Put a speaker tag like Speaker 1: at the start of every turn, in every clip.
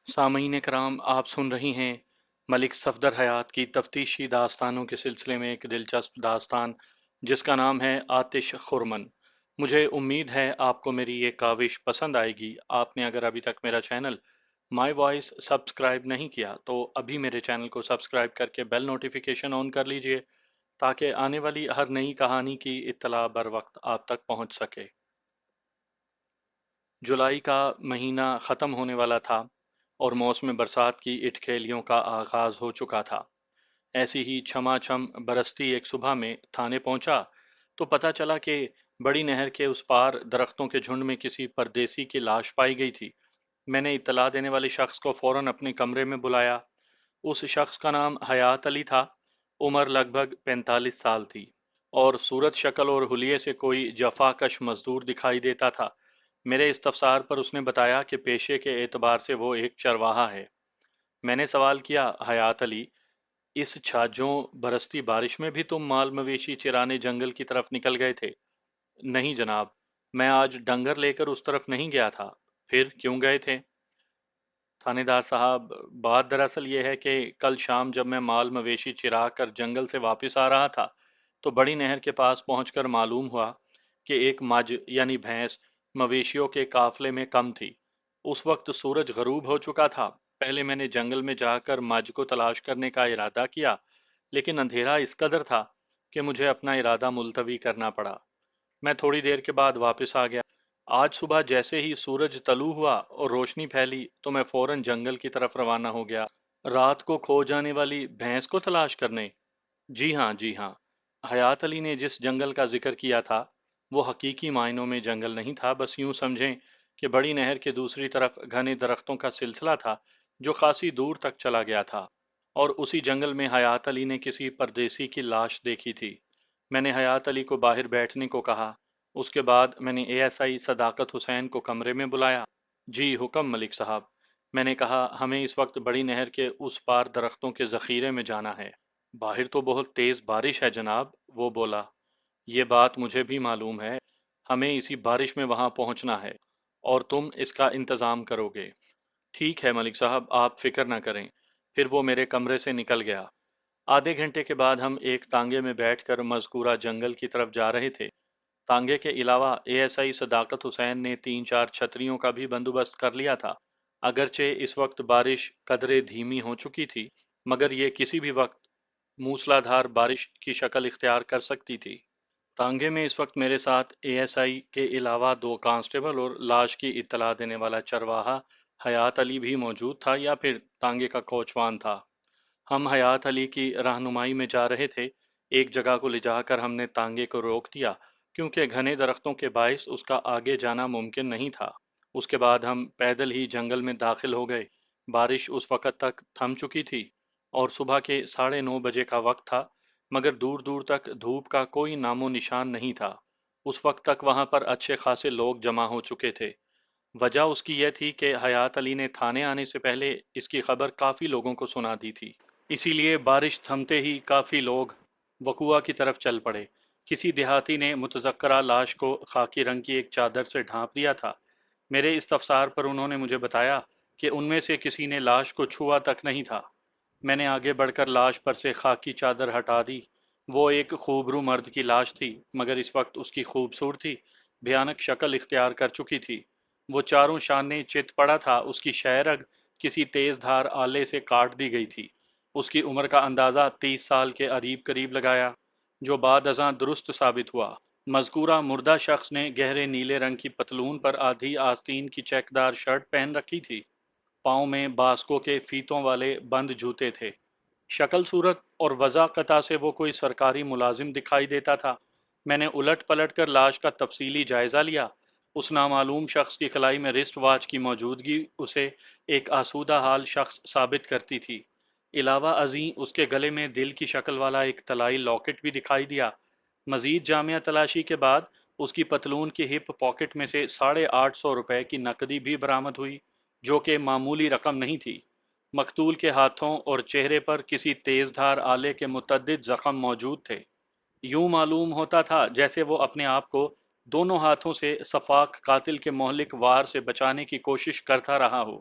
Speaker 1: سامعین کرام، آپ سن رہی ہیں ملک صفدر حیات کی تفتیشی داستانوں کے سلسلے میں ایک دلچسپ داستان جس کا نام ہے آتش خرمن۔ مجھے امید ہے آپ کو میری یہ کاوش پسند آئے گی۔ آپ نے اگر ابھی تک میرا چینل مائی وائس سبسکرائب نہیں کیا تو ابھی میرے چینل کو سبسکرائب کر کے بیل نوٹیفیکیشن آن کر لیجئے تاکہ آنے والی ہر نئی کہانی کی اطلاع بر وقت آپ تک پہنچ سکے۔ جولائی کا مہینہ ختم ہونے والا تھا اور موسم برسات کی اٹکھیلیوں کا آغاز ہو چکا تھا۔ ایسی ہی چھما چھم برستی ایک صبح میں تھانے پہنچا تو پتہ چلا کہ بڑی نہر کے اس پار درختوں کے جھنڈ میں کسی پردیسی کی لاش پائی گئی تھی۔ میں نے اطلاع دینے والے شخص کو فوراً اپنے کمرے میں بلایا۔ اس شخص کا نام حیات علی تھا۔ عمر لگ بھگ 45 سال تھی اور صورت شکل اور حلیے سے کوئی جفا کش مزدور دکھائی دیتا تھا۔ میرے استفسار پر اس نے بتایا کہ پیشے کے اعتبار سے وہ ایک چرواہا ہے۔ میں نے سوال کیا، حیات علی، اس چھاجوں برستی بارش میں بھی تم مال مویشی چرانے جنگل کی طرف نکل گئے تھے؟ نہیں جناب، میں آج ڈنگر لے کر اس طرف نہیں گیا تھا۔ پھر کیوں گئے تھے؟ تھانے دار صاحب، بات دراصل یہ ہے کہ کل شام جب میں مال مویشی چرا کر جنگل سے واپس آ رہا تھا تو بڑی نہر کے پاس پہنچ کر معلوم ہوا کہ ایک مجھ یعنی بھینس مویشیوں کے قافلے میں کم تھی۔ اس وقت سورج غروب ہو چکا تھا۔ پہلے میں نے جنگل میں جا کر مجھ کو تلاش کرنے کا ارادہ کیا، لیکن اندھیرا اس قدر تھا کہ مجھے اپنا ارادہ ملتوی کرنا پڑا۔ میں تھوڑی دیر کے بعد واپس آ گیا۔ آج صبح جیسے ہی سورج طلوع ہوا اور روشنی پھیلی تو میں فوراً جنگل کی طرف روانہ ہو گیا، رات کو کھو جانے والی بھینس کو تلاش کرنے۔ جی ہاں، جی ہاں۔ حیات علی نے جس جنگل کا ذکر کیا تھا وہ حقیقی معنوں میں جنگل نہیں تھا، بس یوں سمجھیں کہ بڑی نہر کے دوسری طرف گھنے درختوں کا سلسلہ تھا جو خاصی دور تک چلا گیا تھا، اور اسی جنگل میں حیات علی نے کسی پردیسی کی لاش دیکھی تھی۔ میں نے حیات علی کو باہر بیٹھنے کو کہا۔ اس کے بعد میں نے اے ایس آئی صداقت حسین کو کمرے میں بلایا۔ جی حکم ملک صاحب، میں نے کہا، ہمیں اس وقت بڑی نہر کے اس پار درختوں کے ذخیرے میں جانا ہے۔ باہر تو بہت تیز بارش ہے جناب، وہ بولا۔ یہ بات مجھے بھی معلوم ہے، ہمیں اسی بارش میں وہاں پہنچنا ہے اور تم اس کا انتظام کرو گے۔ ٹھیک ہے ملک صاحب، آپ فکر نہ کریں۔ پھر وہ میرے کمرے سے نکل گیا۔ آدھے گھنٹے کے بعد ہم ایک تانگے میں بیٹھ کر مذکورہ جنگل کی طرف جا رہے تھے۔ تانگے کے علاوہ اے ایس آئی صداقت حسین نے 3-4 چھتریوں کا بھی بندوبست کر لیا تھا۔ اگرچہ اس وقت بارش قدرے دھیمی ہو چکی تھی، مگر یہ کسی بھی وقت موسلا دھار بارش کی شکل اختیار کر سکتی تھی۔ تانگے میں اس وقت میرے ساتھ اے ایس آئی کے علاوہ 2 کانسٹیبل اور لاش کی اطلاع دینے والا چرواہا حیات علی بھی موجود تھا، یا پھر تانگے کا کوچوان تھا۔ ہم حیات علی کی رہنمائی میں جا رہے تھے۔ ایک جگہ کو لے جا کر ہم نے تانگے کو روک دیا کیونکہ گھنے درختوں کے باعث اس کا آگے جانا ممکن نہیں تھا۔ اس کے بعد ہم پیدل ہی جنگل میں داخل ہو گئے۔ بارش اس وقت تک تھم چکی تھی اور صبح کے 9:30 بجے کا وقت تھا، مگر دور دور تک دھوپ کا کوئی نام و نشان نہیں تھا۔ اس وقت تک وہاں پر اچھے خاصے لوگ جمع ہو چکے تھے۔ وجہ اس کی یہ تھی کہ حیات علی نے تھانے آنے سے پہلے اس کی خبر کافی لوگوں کو سنا دی تھی، اسی لیے بارش تھمتے ہی کافی لوگ وقوع کی طرف چل پڑے۔ کسی دیہاتی نے متذکرہ لاش کو خاکی رنگ کی ایک چادر سے ڈھانپ دیا تھا۔ میرے استفسار پر انہوں نے مجھے بتایا کہ ان میں سے کسی نے لاش کو چھوا تک نہیں تھا۔ میں نے آگے بڑھ کر لاش پر سے خاکی چادر ہٹا دی۔ وہ ایک خوبرو مرد کی لاش تھی، مگر اس وقت اس کی خوبصورتی بھیانک شکل اختیار کر چکی تھی۔ وہ چاروں شانے چت پڑا تھا، اس کی شہ رگ کسی تیز دھار آلے سے کاٹ دی گئی تھی۔ اس کی عمر کا اندازہ 30 سال کے قریب لگایا، جو بعد ازاں درست ثابت ہوا۔ مذکورہ مردہ شخص نے گہرے نیلے رنگ کی پتلون پر آدھی آستین کی چیک دار شرٹ پہن رکھی تھی۔ پاؤں میں باسکوں کے فیتوں والے بند جوتے تھے۔ شکل صورت اور وضاحت سے وہ کوئی سرکاری ملازم دکھائی دیتا تھا۔ میں نے الٹ پلٹ کر لاش کا تفصیلی جائزہ لیا۔ اس نامعلوم شخص کی کلائی میں رسٹ واچ کی موجودگی اسے ایک آسودہ حال شخص ثابت کرتی تھی۔ علاوہ ازیں اس کے گلے میں دل کی شکل والا ایک طلائی لاکٹ بھی دکھائی دیا۔ مزید جامعہ تلاشی کے بعد اس کی پتلون کی ہپ پاکٹ میں سے 850 روپے کی نقدی بھی برآمد ہوئی، جو کہ معمولی رقم نہیں تھی۔ مقتول کے ہاتھوں اور چہرے پر کسی تیز دھار آلے کے متعدد زخم موجود تھے۔ یوں معلوم ہوتا تھا جیسے وہ اپنے آپ کو دونوں ہاتھوں سے سفاک قاتل کے مہلک وار سے بچانے کی کوشش کرتا رہا ہو۔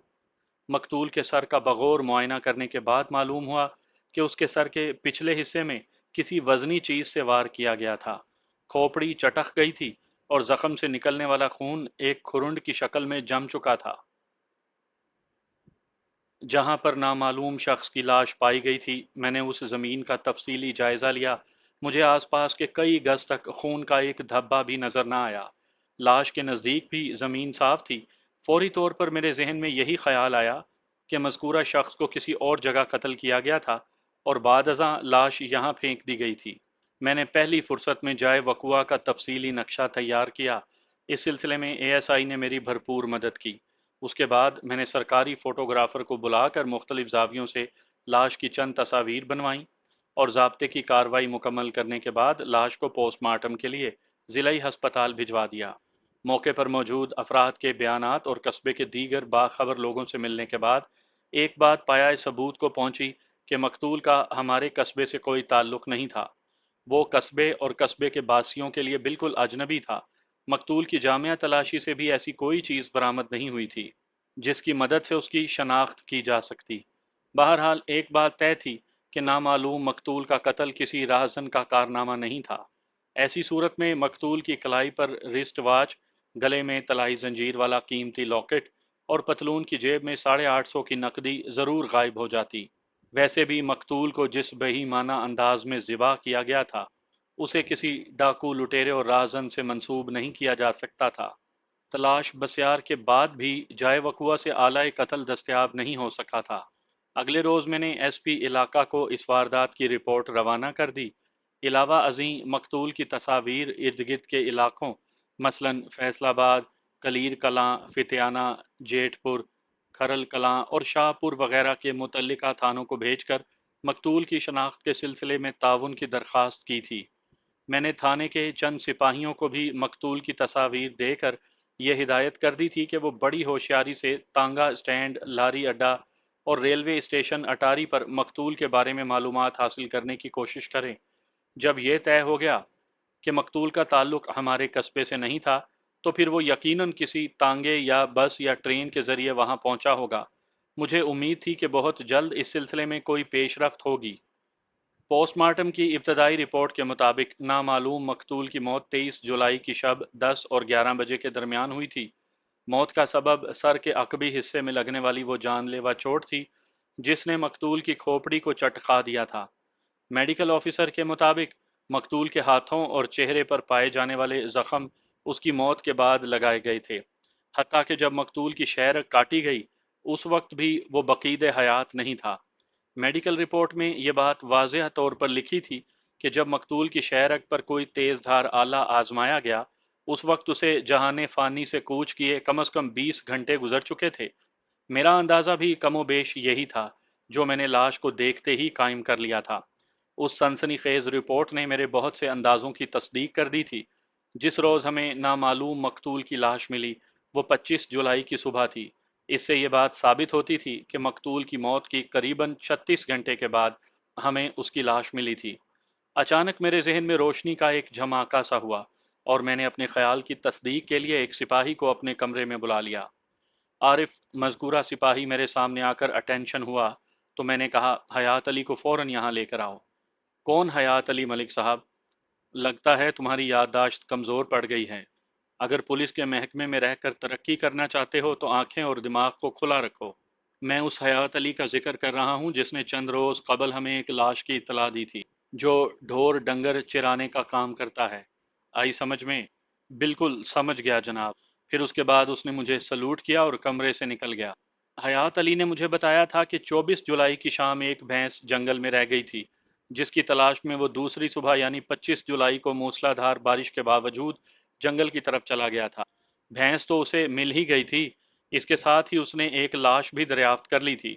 Speaker 1: مقتول کے سر کا بغور معائنہ کرنے کے بعد معلوم ہوا کہ اس کے سر کے پچھلے حصے میں کسی وزنی چیز سے وار کیا گیا تھا۔ کھوپڑی چٹک گئی تھی اور زخم سے نکلنے والا خون ایک کھرنڈ کی شکل میں جم چکا تھا۔ جہاں پر نامعلوم شخص کی لاش پائی گئی تھی، میں نے اس زمین کا تفصیلی جائزہ لیا۔ مجھے آس پاس کے کئی گز تک خون کا ایک دھبا بھی نظر نہ آیا۔ لاش کے نزدیک بھی زمین صاف تھی۔ فوری طور پر میرے ذہن میں یہی خیال آیا کہ مذکورہ شخص کو کسی اور جگہ قتل کیا گیا تھا اور بعد ازاں لاش یہاں پھینک دی گئی تھی۔ میں نے پہلی فرصت میں جائے وقوع کا تفصیلی نقشہ تیار کیا۔ اس سلسلے میں اے ایس آئی نے میری بھرپور مدد کی۔ اس کے بعد میں نے سرکاری فوٹوگرافر کو بلا کر مختلف زاویوں سے لاش کی چند تصاویر بنوائیں اور ضابطے کی کارروائی مکمل کرنے کے بعد لاش کو پوسٹ مارٹم کے لیے ضلعی ہسپتال بھجوا دیا۔ موقع پر موجود افراد کے بیانات اور قصبے کے دیگر باخبر لوگوں سے ملنے کے بعد ایک بات پایۂ ثبوت کو پہنچی کہ مقتول کا ہمارے قصبے سے کوئی تعلق نہیں تھا۔ وہ قصبے اور قصبے کے باسیوں کے لیے بالکل اجنبی تھا۔ مقتول کی جامعہ تلاشی سے بھی ایسی کوئی چیز برآمد نہیں ہوئی تھی جس کی مدد سے اس کی شناخت کی جا سکتی۔ بہرحال ایک بات طے تھی کہ نامعلوم مقتول کا قتل کسی راہزن کا کارنامہ نہیں تھا۔ ایسی صورت میں مقتول کی کلائی پر رسٹ واچ، گلے میں طلائی زنجیر والا قیمتی لاکٹ اور پتلون کی جیب میں 850 کی نقدی ضرور غائب ہو جاتی۔ ویسے بھی مقتول کو جس بہیمانہ انداز میں ذبح کیا گیا تھا اسے کسی ڈاکو، لٹیرے اور راہزن سے منسوب نہیں کیا جا سکتا تھا۔ تلاش بسیار کے بعد بھی جائے وقوع سے آلۂ قتل دستیاب نہیں ہو سکا تھا۔ اگلے روز میں نے ایس پی علاقہ کو اس واردات کی رپورٹ روانہ کر دی۔ علاوہ ازیں مقتول کی تصاویر ارد گرد کے علاقوں مثلاً فیصل آباد، کلیر کلاں، فتیانہ، جیٹ پور، کھرل کلاں اور شاہ پور وغیرہ کے متعلقہ تھانوں کو بھیج کر مقتول کی شناخت کے سلسلے میں تعاون کی درخواست کی تھی۔ میں نے تھانے کے چند سپاہیوں کو بھی مقتول کی تصاویر دے کر یہ ہدایت کر دی تھی کہ وہ بڑی ہوشیاری سے تانگا اسٹینڈ، لاری اڈا اور ریلوے اسٹیشن اٹاری پر مقتول کے بارے میں معلومات حاصل کرنے کی کوشش کریں۔ جب یہ طے ہو گیا کہ مقتول کا تعلق ہمارے قصبے سے نہیں تھا تو پھر وہ یقیناً کسی تانگے یا بس یا ٹرین کے ذریعے وہاں پہنچا ہوگا۔ مجھے امید تھی کہ بہت جلد اس سلسلے میں کوئی پیش رفت ہوگی۔ پوسٹ مارٹم کی ابتدائی رپورٹ کے مطابق نامعلوم مقتول کی موت 23 جولائی کی شب 10 اور 11 بجے کے درمیان ہوئی تھی۔ موت کا سبب سر کے عقبی حصے میں لگنے والی وہ جان لیوا چوٹ تھی جس نے مقتول کی کھوپڑی کو چٹکا دیا تھا۔ میڈیکل آفیسر کے مطابق مقتول کے ہاتھوں اور چہرے پر پائے جانے والے زخم اس کی موت کے بعد لگائے گئے تھے، حتیٰ کہ جب مقتول کی شہرک کاٹی گئی اس وقت بھی وہ بقید حیات نہیں تھا۔ میڈیکل رپورٹ میں یہ بات واضح طور پر لکھی تھی کہ جب مقتول کی شہرک پر کوئی تیز دھار آلہ آزمایا گیا اس وقت اسے جہان فانی سے کوچ کیے کم از کم 20 گھنٹے گزر چکے تھے۔ میرا اندازہ بھی کم و بیش یہی تھا جو میں نے لاش کو دیکھتے ہی قائم کر لیا تھا۔ اس سنسنی خیز رپورٹ نے میرے بہت سے اندازوں کی تصدیق کر دی تھی۔ جس روز ہمیں نامعلوم مقتول کی لاش ملی وہ 25 جولائی کی صبح تھی۔ اس سے یہ بات ثابت ہوتی تھی کہ مقتول کی موت کی قریباً 36 گھنٹے کے بعد ہمیں اس کی لاش ملی تھی۔ اچانک میرے ذہن میں روشنی کا ایک جھماکا سا ہوا اور میں نے اپنے خیال کی تصدیق کے لیے ایک سپاہی کو اپنے کمرے میں بلا لیا۔ عارف مذکورہ سپاہی میرے سامنے آ کر اٹینشن ہوا تو میں نے کہا، حیات علی کو فوراً یہاں لے کر آؤ۔ کون حیات علی ملک صاحب؟ لگتا ہے تمہاری یادداشت کمزور پڑ گئی ہے۔ اگر پولیس کے محکمے میں رہ کر ترقی کرنا چاہتے ہو تو آنکھیں اور دماغ کو کھلا رکھو۔ میں اس حیات علی کا ذکر کر رہا ہوں جس نے چند روز قبل ہمیں ایک لاش کی اطلاع دی تھی، جو ڈھور ڈنگر چرانے کا کام کرتا ہے۔ آئی سمجھ میں؟ بالکل سمجھ گیا جناب۔ پھر اس کے بعد اس نے مجھے سلوٹ کیا اور کمرے سے نکل گیا۔ حیات علی نے مجھے بتایا تھا کہ 24 جولائی کی شام ایک بھینس جنگل میں رہ گئی تھی جس کی تلاش میں وہ دوسری صبح یعنی 25 جولائی کو موسلا دھار بارش کے باوجود جنگل کی طرف چلا گیا تھا۔ بھینس تو اسے مل ہی گئی تھی، اس کے ساتھ ہی اس نے ایک لاش بھی دریافت کر لی تھی۔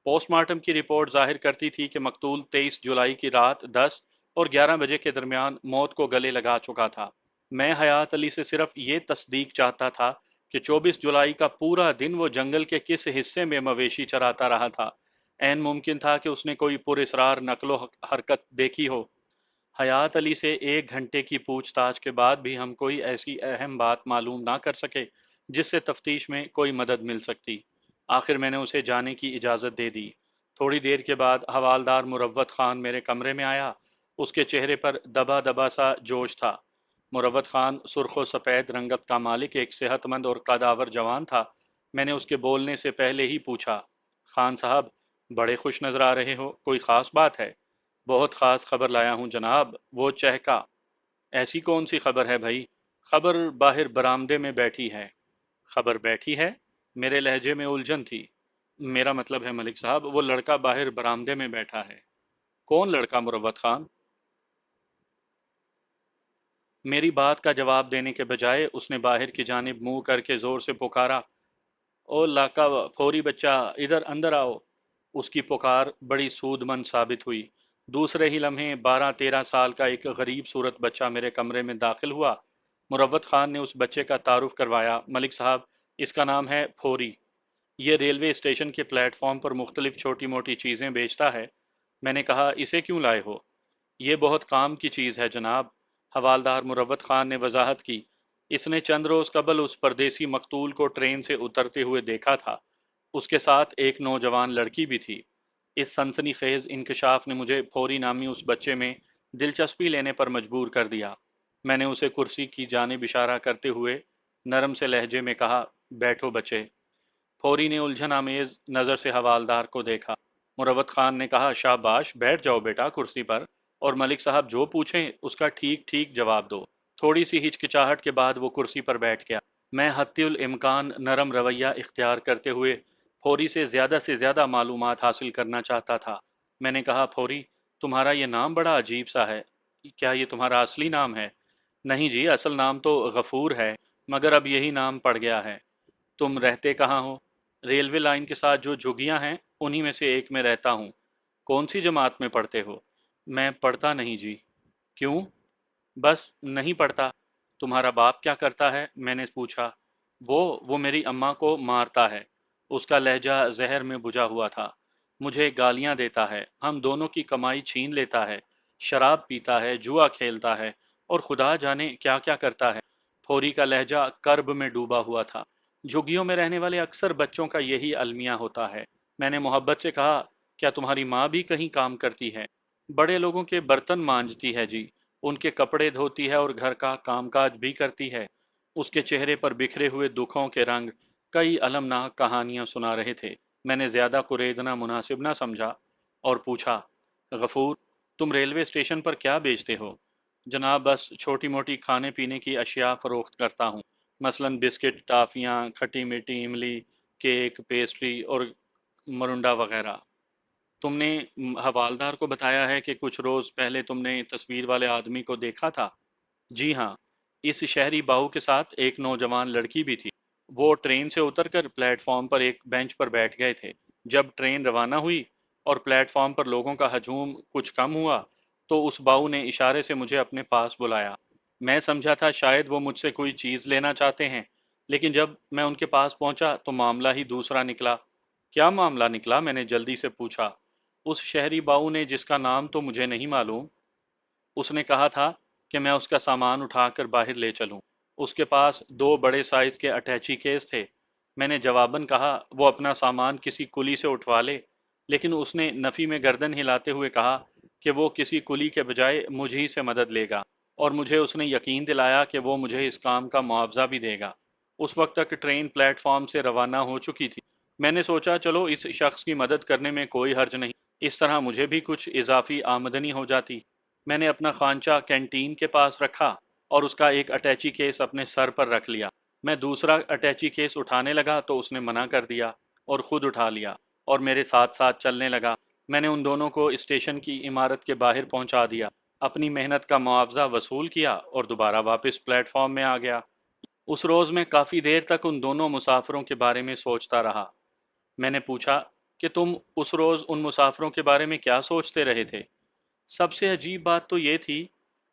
Speaker 1: پوسٹ مارٹم کی رپورٹ ظاہر کرتی تھی کہ مقتول 23 جولائی کی رات 10 اور 11 بجے کے درمیان موت کو گلے لگا چکا تھا۔ میں حیات علی سے صرف یہ تصدیق چاہتا تھا کہ 24 جولائی کا پورا دن وہ جنگل کے کس حصے میں مویشی چراتا رہا تھا۔ عین ممکن تھا کہ اس نے کوئی پراسرار نقل و حرکت دیکھی ہو۔ حیات علی سے 1 گھنٹے کی پوچھ تاچھ کے بعد بھی ہم کوئی ایسی اہم بات معلوم نہ کر سکے جس سے تفتیش میں کوئی مدد مل سکتی۔ آخر میں نے اسے جانے کی اجازت دے دی۔ تھوڑی دیر کے بعد حوالدار مروت خان میرے کمرے میں آیا۔ اس کے چہرے پر دبا دبا سا جوش تھا۔ مروت خان سرخ و سفید رنگت کا مالک ایک صحت مند اور قدآور جوان تھا۔ میں نے اس کے بولنے سے پہلے ہی پوچھا، خان صاحب بڑے خوش نظر آ رہے ہو، کوئی خاص بات ہے؟ بہت خاص خبر لایا ہوں جناب، وہ چہکا۔ ایسی کون سی خبر ہے بھائی؟ خبر باہر برآمدے میں بیٹھی ہے۔ خبر بیٹھی ہے؟ میرے لہجے میں الجھن تھی۔ میرا مطلب ہے ملک صاحب، وہ لڑکا باہر برآمدے میں بیٹھا ہے۔ کون لڑکا مروت خان؟ میری بات کا جواب دینے کے بجائے اس نے باہر کی جانب منہ کر کے زور سے پکارا، او لاکا فوری بچہ، ادھر اندر آؤ۔ اس کی پکار بڑی سود مند ثابت ہوئی۔ دوسرے ہی لمحے 12-13 سال کا ایک غریب صورت بچہ میرے کمرے میں داخل ہوا۔ مروت خان نے اس بچے کا تعارف کروایا، ملک صاحب اس کا نام ہے پھوری، یہ ریلوے اسٹیشن کے پلیٹ فارم پر مختلف چھوٹی موٹی چیزیں بیچتا ہے۔ میں نے کہا، اسے کیوں لائے ہو؟ یہ بہت کام کی چیز ہے جناب، حوالدار مروت خان نے وضاحت کی۔ اس نے چند روز قبل اس پردیسی مقتول کو ٹرین سے اترتے ہوئے دیکھا تھا۔ اس کے ساتھ ایک نوجوان لڑکی بھی تھی۔ اس سنسنی خیز انکشاف نے مجھے پھوری نامی اس بچے میں دلچسپی لینے پر مجبور کر دیا۔ میں نے اسے کرسی کی جانب اشارہ کرتے ہوئے نرم سے لہجے میں کہا، بیٹھو بچے۔ پھوری نے الجھن آمیز نظر سے حوالدار کو دیکھا۔ مروت خان نے کہا، شاباش، بیٹھ جاؤ بیٹا کرسی پر، اور ملک صاحب جو پوچھیں اس کا ٹھیک ٹھیک جواب دو۔ تھوڑی سی ہچکچاہٹ کے بعد وہ کرسی پر بیٹھ گیا۔ میں حتی الامکان نرم رویہ اختیار کرتے ہوئے پھوری سے زیادہ معلومات حاصل کرنا چاہتا تھا۔ میں نے کہا، پھوری تمہارا یہ نام بڑا عجیب سا ہے، کیا یہ تمہارا اصلی نام ہے؟ نہیں جی، اصل نام تو غفور ہے، مگر اب یہی نام پڑ گیا ہے۔ تم رہتے کہاں ہو؟ ریلوے لائن کے ساتھ جو جھگیاں ہیں انہی میں سے ایک میں رہتا ہوں۔ کون سی جماعت میں پڑھتے ہو؟ میں پڑھتا نہیں جی۔ کیوں؟ بس نہیں پڑھتا۔ تمہارا باپ کیا کرتا ہے؟ میں نے پوچھا۔ وہ میری اماں کو مارتا ہے۔ اس کا لہجہ زہر میں بجھا ہوا تھا۔ مجھے گالیاں دیتا ہے، ہم دونوں کی کمائی چھین لیتا ہے، شراب پیتا ہے، جوا کھیلتا ہے، اور خدا جانے کیا کیا کرتا ہے۔ پھوری کا لہجہ کرب میں ڈوبا ہوا تھا۔ جھگیوں میں رہنے والے اکثر بچوں کا یہی المیہ ہوتا ہے۔ میں نے محبت سے کہا، کیا تمہاری ماں بھی کہیں کام کرتی ہے؟ بڑے لوگوں کے برتن مانجتی ہے جی، ان کے کپڑے دھوتی ہے اور گھر کا کام کاج بھی کرتی ہے۔ اس کے چہرے پر بکھرے ہوئے دکھوں کے رنگ کئی المناک کہانیاں سنا رہے تھے۔ میں نے زیادہ کریدنا مناسب نہ سمجھا اور پوچھا، غفور تم ریلوے اسٹیشن پر کیا بیچتے ہو؟ جناب بس چھوٹی موٹی کھانے پینے کی اشیاء فروخت کرتا ہوں، مثلاً بسکٹ، ٹافیاں، کھٹی میٹھی املی، کیک، پیسٹری اور مرنڈا وغیرہ۔ تم نے حوالدار کو بتایا ہے کہ کچھ روز پہلے تم نے تصویر والے آدمی کو دیکھا تھا؟ جی ہاں، اس شہری باؤ کے ساتھ ایک نوجوان لڑکی بھی تھی۔ وہ ٹرین سے اتر کر پلیٹ فارم پر ایک بینچ پر بیٹھ گئے تھے۔ جب ٹرین روانہ ہوئی اور پلیٹ فارم پر لوگوں کا ہجوم کچھ کم ہوا تو اس باؤ نے اشارے سے مجھے اپنے پاس بلایا۔ میں سمجھا تھا شاید وہ مجھ سے کوئی چیز لینا چاہتے ہیں، لیکن جب میں ان کے پاس پہنچا تو معاملہ ہی دوسرا نکلا۔ کیا معاملہ نکلا؟ میں نے جلدی سے پوچھا۔ اس شہری باؤ نے، جس کا نام تو مجھے نہیں معلوم، اس نے کہا تھا کہ میں اس کا سامان اٹھا کر باہر لے چلوں۔ اس کے پاس 2 بڑے سائز کے اٹیچی کیس تھے۔ میں نے جواباً کہا وہ اپنا سامان کسی کلی سے اٹھوا لے، لیکن اس نے نفی میں گردن ہلاتے ہوئے کہا کہ وہ کسی کلی کے بجائے مجھ ہی سے مدد لے گا، اور مجھے اس نے یقین دلایا کہ وہ مجھے اس کام کا معاوضہ بھی دے گا۔ اس وقت تک ٹرین پلیٹ فارم سے روانہ ہو چکی تھی۔ میں نے سوچا چلو اس شخص کی مدد کرنے میں کوئی حرج نہیں، اس طرح مجھے بھی کچھ اضافی آمدنی ہو جاتی۔ میں نے اپنا خانچہ کینٹین کے پاس رکھا اور اس کا ایک اٹیچی کیس اپنے سر پر رکھ لیا۔ میں دوسرا اٹیچی کیس اٹھانے لگا تو اس نے منع کر دیا اور خود اٹھا لیا اور میرے ساتھ ساتھ چلنے لگا۔ میں نے ان دونوں کو اسٹیشن کی عمارت کے باہر پہنچا دیا، اپنی محنت کا معاوضہ وصول کیا اور دوبارہ واپس پلیٹ فارم میں آ گیا۔ اس روز میں کافی دیر تک ان دونوں مسافروں کے بارے میں سوچتا رہا۔ میں نے پوچھا کہ تم اس روز ان مسافروں کے بارے میں کیا سوچتے رہے تھے؟ سب سے عجیب بات تو یہ تھی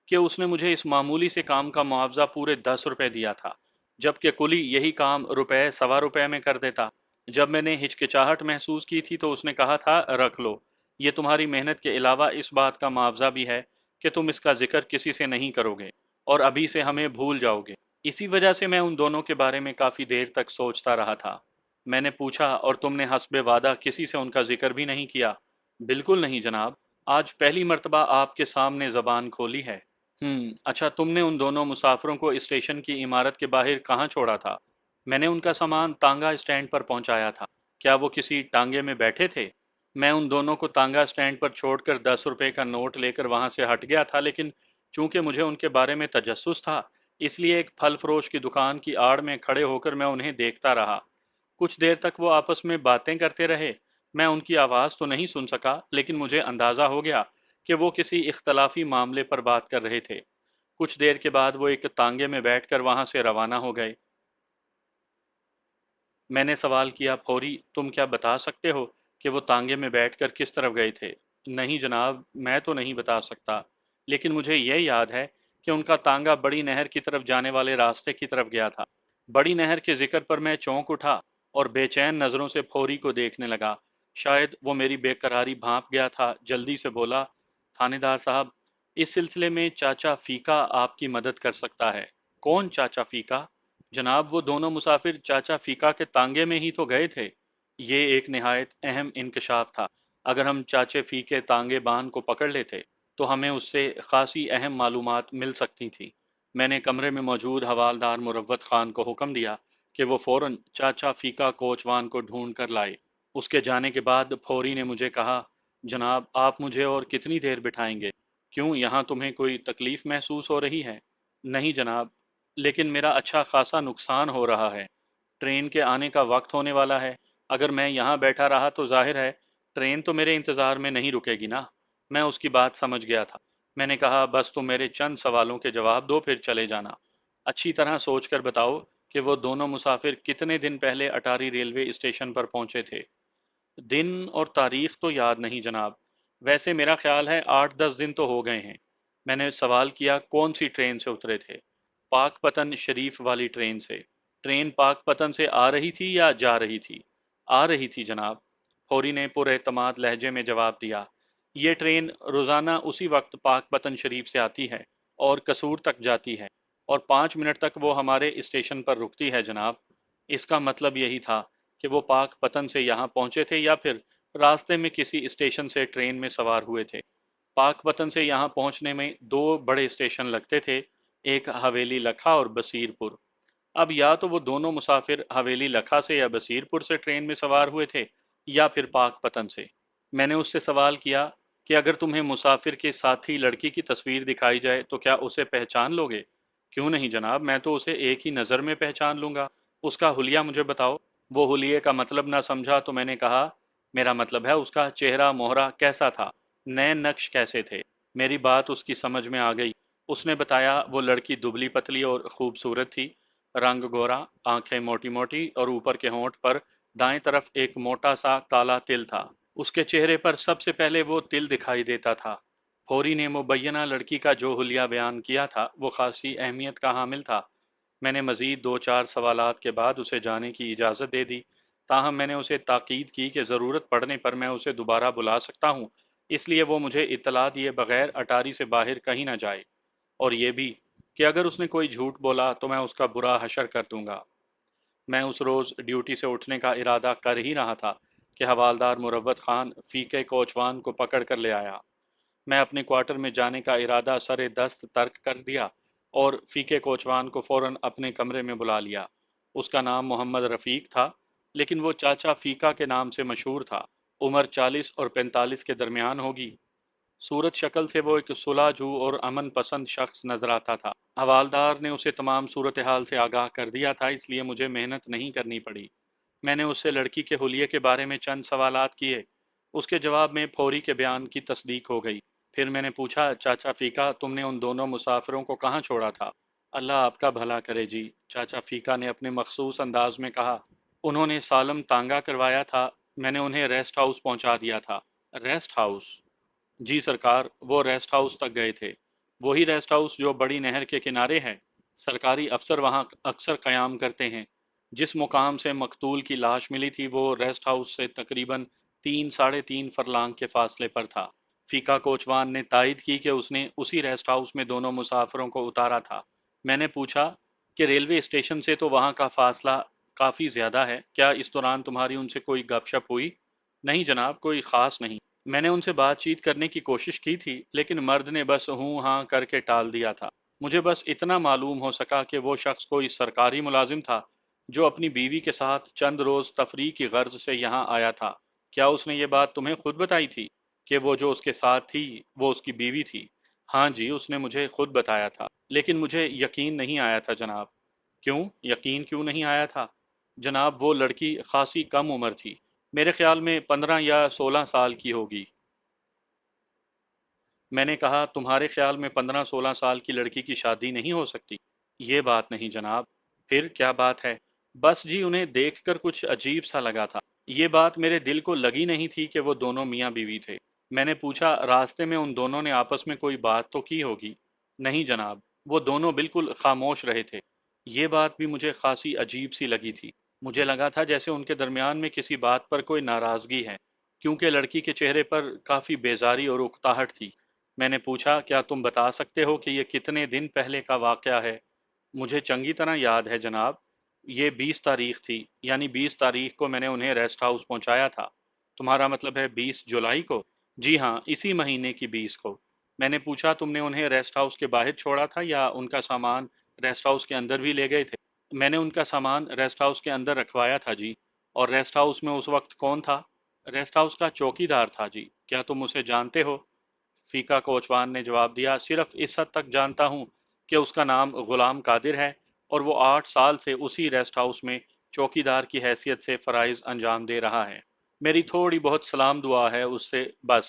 Speaker 1: کہ اس نے مجھے اس معمولی سے کام کا معاوضہ پورے 10 روپے دیا تھا، جبکہ کلی یہی کام روپے 1.25 روپے میں کر دیتا۔ جب میں نے ہچکچاہٹ محسوس کی تھی تو اس نے کہا تھا، رکھ لو، یہ تمہاری محنت کے علاوہ اس بات کا معاوضہ بھی ہے کہ تم اس کا ذکر کسی سے نہیں کرو گے اور ابھی سے ہمیں بھول جاؤ گے۔ اسی وجہ سے میں ان دونوں کے بارے میں کافی دیر تک سوچتا رہا تھا۔ میں نے پوچھا، اور تم نے حسب وعدہ کسی سے ان کا ذکر بھی نہیں کیا؟ بالکل نہیں جناب، آج پہلی مرتبہ آپ کے سامنے زبان کھولی ہے۔ اچھا، تم نے ان دونوں مسافروں کو اسٹیشن کی عمارت کے باہر کہاں چھوڑا تھا؟ میں نے ان کا سامان تانگا اسٹینڈ پر پہنچایا تھا۔ کیا وہ کسی ٹانگے میں بیٹھے تھے؟ میں ان دونوں کو تانگا اسٹینڈ پر چھوڑ کر 10 روپے کا نوٹ لے کر وہاں سے ہٹ گیا تھا، لیکن چونکہ مجھے ان کے بارے میں تجسس تھا، اس لیے ایک پھل فروش کی دکان کی آڑ میں کھڑے ہو کر میں انہیں دیکھتا رہا۔ کچھ دیر تک وہ آپس میں باتیں کرتے رہے۔ میں ان کی آواز تو نہیں سن سکا، لیکن مجھے اندازہ ہو گیا کہ وہ کسی اختلافی معاملے پر بات کر رہے تھے۔ کچھ دیر کے بعد وہ ایک تانگے میں بیٹھ کر وہاں سے روانہ ہو گئے۔ میں نے سوال کیا، فوری، تم کیا بتا سکتے ہو کہ وہ تانگے میں بیٹھ کر کس طرف گئے تھے؟ نہیں جناب، میں تو نہیں بتا سکتا، لیکن مجھے یہ یاد ہے کہ ان کا تانگا بڑی نہر کی طرف جانے والے راستے کی طرف گیا تھا۔ بڑی نہر کے ذکر پر میں چونک اٹھا اور بے چین نظروں سے فوری کو دیکھنے لگا۔ شاید وہ میری بے قراری بھانپ گیا تھا، جلدی سے بولا، تھانے دار صاحب، اس سلسلے میں چاچا فیقا آپ کی مدد کر سکتا ہے۔ کون چاچا فیقا؟ جناب، وہ دونوں مسافر چاچا فیقا کے تانگے میں ہی تو گئے تھے۔ یہ ایک نہایت اہم انکشاف تھا۔ اگر ہم چاچے فیقے تانگے بان کو پکڑ لیتے تو ہمیں اس سے خاصی اہم معلومات مل سکتی تھی۔ میں نے کمرے میں موجود حوالدار مروت خان کو حکم دیا کہ وہ فوراً چاچا فیقا کوچوان کو ڈھونڈ کر لائے۔ اس کے جانے کے بعد فوری نے مجھے کہا، جناب، آپ مجھے اور کتنی دیر بٹھائیں گے؟ کیوں، یہاں تمہیں کوئی تکلیف محسوس ہو رہی ہے؟ نہیں جناب، لیکن میرا اچھا خاصا نقصان ہو رہا ہے۔ ٹرین کے آنے کا وقت ہونے والا ہے۔ اگر میں یہاں بیٹھا رہا تو ظاہر ہے ٹرین تو میرے انتظار میں نہیں رکے گی نا۔ میں اس کی بات سمجھ گیا تھا۔ میں نے کہا، بس تم میرے چند سوالوں کے جواب دو، پھر چلے جانا۔ اچھی طرح سوچ کر بتاؤ کہ وہ دونوں مسافر کتنے دن پہلے اٹاری ریلوے اسٹیشن پر پہنچے تھے؟ دن اور تاریخ تو یاد نہیں جناب، ویسے میرا خیال ہے 8-10 دن تو ہو گئے ہیں۔ میں نے سوال کیا، کون سی ٹرین سے اترے تھے؟ پاک پتن شریف والی ٹرین سے۔ ٹرین پاک پتن سے آ رہی تھی یا جا رہی تھی؟ آ رہی تھی جناب، فوری نے پر اعتماد لہجے میں جواب دیا۔ یہ ٹرین روزانہ اسی وقت پاک پتن شریف سے آتی ہے اور قصور تک جاتی ہے، اور 5 منٹ تک وہ ہمارے اسٹیشن پر رکتی ہے جناب۔ اس کا مطلب یہی تھا کہ وہ پاک پتن سے یہاں پہنچے تھے یا پھر راستے میں کسی اسٹیشن سے ٹرین میں سوار ہوئے تھے۔ پاک پتن سے یہاں پہنچنے میں دو بڑے اسٹیشن لگتے تھے، ایک حویلی لکھا اور بصیر پور۔ اب یا تو وہ دونوں مسافر حویلی لکھا سے یا بصیر پور سے ٹرین میں سوار ہوئے تھے، یا پھر پاک پتن سے۔ میں نے اس سے سوال کیا کہ اگر تمہیں مسافر کے ساتھی لڑکی کی تصویر دکھائی جائے تو کیا اسے پہچان لوگے؟ کیوں نہیں جناب، میں تو اسے ایک ہی نظر میں پہچان لوں گا۔ اس کا حلیہ مجھے بتاؤ۔ وہ حلیے کا مطلب نہ سمجھا تو میں نے کہا، میرا مطلب ہے اس کا چہرہ مہرہ کیسا تھا، نئے نقش کیسے تھے؟ میری بات اس کی سمجھ میں آ گئی۔ اس نے بتایا، وہ لڑکی دبلی پتلی اور خوبصورت تھی، رنگ گورا، آنکھیں موٹی موٹی، اور اوپر کے ہونٹ پر دائیں طرف ایک موٹا سا کالا تل تھا۔ اس کے چہرے پر سب سے پہلے وہ تل دکھائی دیتا تھا۔ فوری نے مبینہ لڑکی کا جو حلیہ بیان کیا تھا وہ خاصی اہمیت کا حامل تھا۔ میں نے مزید 2-4 سوالات کے بعد اسے جانے کی اجازت دے دی، تاہم میں نے اسے تاکید کی کہ ضرورت پڑنے پر میں اسے دوبارہ بلا سکتا ہوں، اس لیے وہ مجھے اطلاع دیے بغیر اٹاری سے باہر کہیں نہ جائے، اور یہ بھی کہ اگر اس نے کوئی جھوٹ بولا تو میں اس کا برا حشر کر دوں گا۔ میں اس روز ڈیوٹی سے اٹھنے کا ارادہ کر ہی رہا تھا کہ حوالدار مروت خان فیقے کوچوان کو پکڑ کر لے آیا۔ میں اپنے کوارٹر میں جانے کا ارادہ سر دست ترک کر دیا اور فیقے کوچوان کو فوراً اپنے کمرے میں بلا لیا۔ اس کا نام محمد رفیق تھا، لیکن وہ چاچا فیقا کے نام سے مشہور تھا۔ عمر 40 اور 45 کے درمیان ہوگی۔ صورت شکل سے وہ ایک صلح جو اور امن پسند شخص نظر آتا تھا۔ حوالدار نے اسے تمام صورتحال سے آگاہ کر دیا تھا، اس لیے مجھے محنت نہیں کرنی پڑی۔ میں نے اس سے لڑکی کے حلیے کے بارے میں چند سوالات کیے۔ اس کے جواب میں فوری کے بیان کی تصدیق ہو گئی۔ پھر میں نے پوچھا، چاچا فیقا، تم نے ان دونوں مسافروں کو کہاں چھوڑا تھا؟ اللہ آپ کا بھلا کرے جی، چاچا فیقا نے اپنے مخصوص انداز میں کہا، انہوں نے سالم تانگا کروایا تھا، میں نے انہیں ریسٹ ہاؤس پہنچا دیا تھا۔ Rest house? جی سرکار، وہ ریسٹ ہاؤس تک گئے تھے، وہی ریسٹ ہاؤس جو بڑی نہر کے کنارے ہے۔ سرکاری افسر وہاں اکثر قیام کرتے ہیں۔ جس مقام سے مقتول کی لاش ملی تھی وہ ریسٹ ہاؤس سے تقریباً 3-3.5 فرلانگ کے فاصلے پر تھا۔ فیقا کوچوان نے تائید کی کہ اس نے اسی ریسٹ ہاؤس میں دونوں مسافروں کو اتارا تھا۔ میں نے پوچھا کہ ریلوے اسٹیشن سے تو وہاں کا فاصلہ کافی زیادہ ہے، کیا اس دوران تمہاری ان سے کوئی گپ شپ ہوئی؟ نہیں جناب، کوئی خاص نہیں۔ میں نے ان سے بات چیت کرنے کی کوشش کی تھی لیکن مرد نے بس ہوں ہاں کر کے ٹال دیا تھا۔ مجھے بس اتنا معلوم ہو سکا کہ وہ شخص کوئی سرکاری ملازم تھا جو اپنی بیوی کے ساتھ چند روز تفریح کی غرض سے یہاں آیا تھا۔ کیا اس نے یہ بات تمہیں خود بتائی تھی کہ وہ جو اس کے ساتھ تھی وہ اس کی بیوی تھی؟ ہاں جی، اس نے مجھے خود بتایا تھا، لیکن مجھے یقین نہیں آیا تھا جناب۔ کیوں؟ یقین کیوں نہیں آیا تھا؟ جناب وہ لڑکی خاصی کم عمر تھی، میرے خیال میں 15 یا 16 سال کی ہوگی۔ میں نے کہا تمہارے خیال میں 15 16 سال کی لڑکی کی شادی نہیں ہو سکتی؟ یہ بات نہیں جناب۔ پھر کیا بات ہے؟ بس جی انہیں دیکھ کر کچھ عجیب سا لگا تھا۔ یہ بات میرے دل کو لگی نہیں تھی کہ وہ دونوں میاں بیوی تھے۔ میں نے پوچھا راستے میں ان دونوں نے آپس میں کوئی بات تو کی ہوگی؟ نہیں جناب، وہ دونوں بالکل خاموش رہے تھے۔ یہ بات بھی مجھے خاصی عجیب سی لگی تھی۔ مجھے لگا تھا جیسے ان کے درمیان میں کسی بات پر کوئی ناراضگی ہے، کیونکہ لڑکی کے چہرے پر کافی بیزاری اور اکتاہٹ تھی۔ میں نے پوچھا کیا تم بتا سکتے ہو کہ یہ کتنے دن پہلے کا واقعہ ہے؟ مجھے چنگی طرح یاد ہے جناب، یہ 20 تاریخ تھی، یعنی 20 تاریخ کو میں نے انہیں ریسٹ ہاؤس پہنچایا تھا۔ تمہارا مطلب ہے 20 جولائی کو؟ جی ہاں، اسی مہینے کی 20 کو۔ میں نے پوچھا تم نے انہیں ریسٹ ہاؤس کے باہر چھوڑا تھا یا ان کا سامان ریسٹ ہاؤس کے اندر بھی لے گئے تھے؟ میں نے ان کا سامان ریسٹ ہاؤس کے اندر رکھوایا تھا جی۔ اور ریسٹ ہاؤس میں اس وقت کون تھا؟ ریسٹ ہاؤس کا چوکی دار تھا جی۔ کیا تم اسے جانتے ہو؟ فیکا کوچوان نے جواب دیا، صرف اس حد تک جانتا ہوں کہ اس کا نام غلام قادر ہے اور وہ 8 سال سے اسی ریسٹ ہاؤس میں چوکی دار کی حیثیت سے فرائض انجام دے رہا ہے۔ میری تھوڑی بہت سلام دعا ہے اس سے بس۔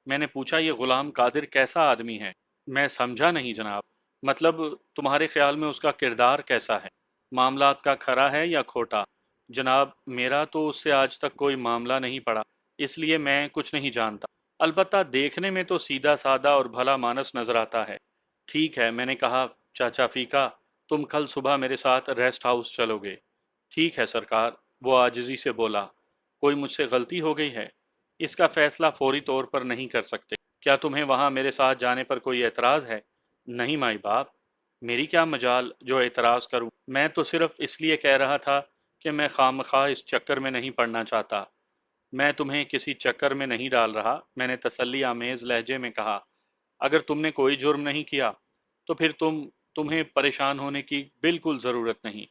Speaker 1: میں نے پوچھا یہ غلام قادر کیسا آدمی ہے؟ میں سمجھا نہیں جناب۔ مطلب تمہارے خیال میں اس کا کردار کیسا ہے؟ معاملات کا کھرا ہے یا کھوٹا؟ جناب میرا تو اس سے آج تک کوئی معاملہ نہیں پڑا، اس لیے میں کچھ نہیں جانتا۔ البتہ دیکھنے میں تو سیدھا سادہ اور بھلا مانس نظر آتا ہے۔ ٹھیک ہے، میں نے کہا چاچا فیکا، تم کل صبح میرے ساتھ ریسٹ ہاؤس چلو گے؟ ٹھیک ہے سرکار، وہ عاجزی سے بولا۔ کوئی مجھ سے غلطی ہو گئی ہے؟ اس کا فیصلہ فوری طور پر نہیں کر سکتے۔ کیا تمہیں وہاں میرے ساتھ جانے پر کوئی اعتراض ہے؟ نہیں مائی باپ، میری کیا مجال جو اعتراض کروں؟ میں تو صرف اس لیے کہہ رہا تھا کہ میں خواہ اس چکر میں نہیں پڑنا چاہتا۔ میں تمہیں کسی چکر میں نہیں ڈال رہا، میں نے تسلی آمیز لہجے میں کہا۔ اگر تم نے کوئی جرم نہیں کیا تو پھر تمہیں پریشان ہونے کی بالکل ضرورت نہیں۔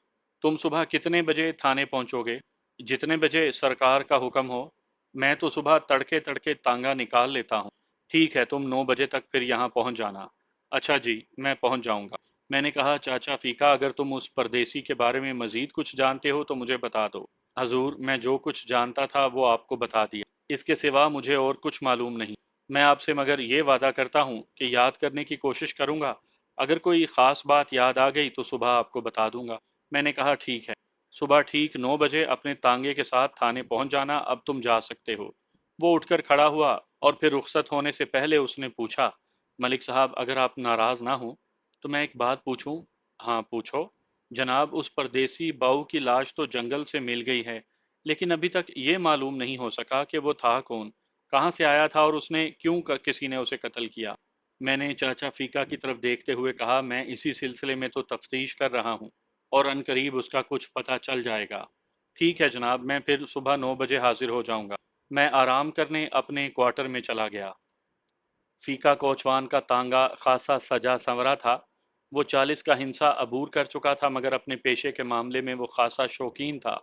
Speaker 1: تم صبح کتنے بجے تھانے پہنچو گے؟ جتنے بجے سرکار کا حکم ہو۔ میں تو صبح تڑکے تڑکے تانگا نکال لیتا ہوں۔ ٹھیک ہے، تم 9 بجے تک پھر یہاں پہنچ جانا۔ اچھا جی، میں پہنچ جاؤں گا۔ میں نے کہا چاچا فیکا، اگر تم اس پردیسی کے بارے میں مزید کچھ جانتے ہو تو مجھے بتا دو۔ حضور میں جو کچھ جانتا تھا وہ آپ کو بتا دیا، اس کے سوا مجھے اور کچھ معلوم نہیں۔ میں آپ سے مگر یہ وعدہ کرتا ہوں کہ یاد کرنے کی کوشش کروں گا، اگر کوئی خاص بات یاد آ گئی تو صبح آپ کو بتا دوں گا۔ میں نے کہا ٹھیک ہے، صبح ٹھیک 9 بجے اپنے تانگے کے ساتھ تھانے پہنچ جانا، اب تم جا سکتے ہو۔ وہ اٹھ کر کھڑا ہوا اور پھر رخصت ہونے سے پہلے اس نے پوچھا، ملک صاحب اگر آپ ناراض نہ ہوں تو میں ایک بات پوچھوں؟ ہاں پوچھو۔ جناب اس پردیسی باؤ کی لاش تو جنگل سے مل گئی ہے، لیکن ابھی تک یہ معلوم نہیں ہو سکا کہ وہ تھا کون، کہاں سے آیا تھا اور اس نے کیوں کسی نے اسے قتل کیا۔ میں نے چاچا فیکا کی طرف دیکھتے ہوئے کہا میں اسی سلسلے میں تو تفتیش کر رہا ہوں اور عنقریب اس کا کچھ پتہ چل جائے گا۔ ٹھیک ہے جناب، میں پھر صبح 9 بجے حاضر ہو جاؤں گا۔ میں آرام کرنے اپنے کوارٹر میں چلا گیا۔ فیکا کوچوان کا تانگا خاصا سجا سنورا تھا۔ وہ 40 کا ہنسا عبور کر چکا تھا مگر اپنے پیشے کے معاملے میں وہ خاصا شوقین تھا۔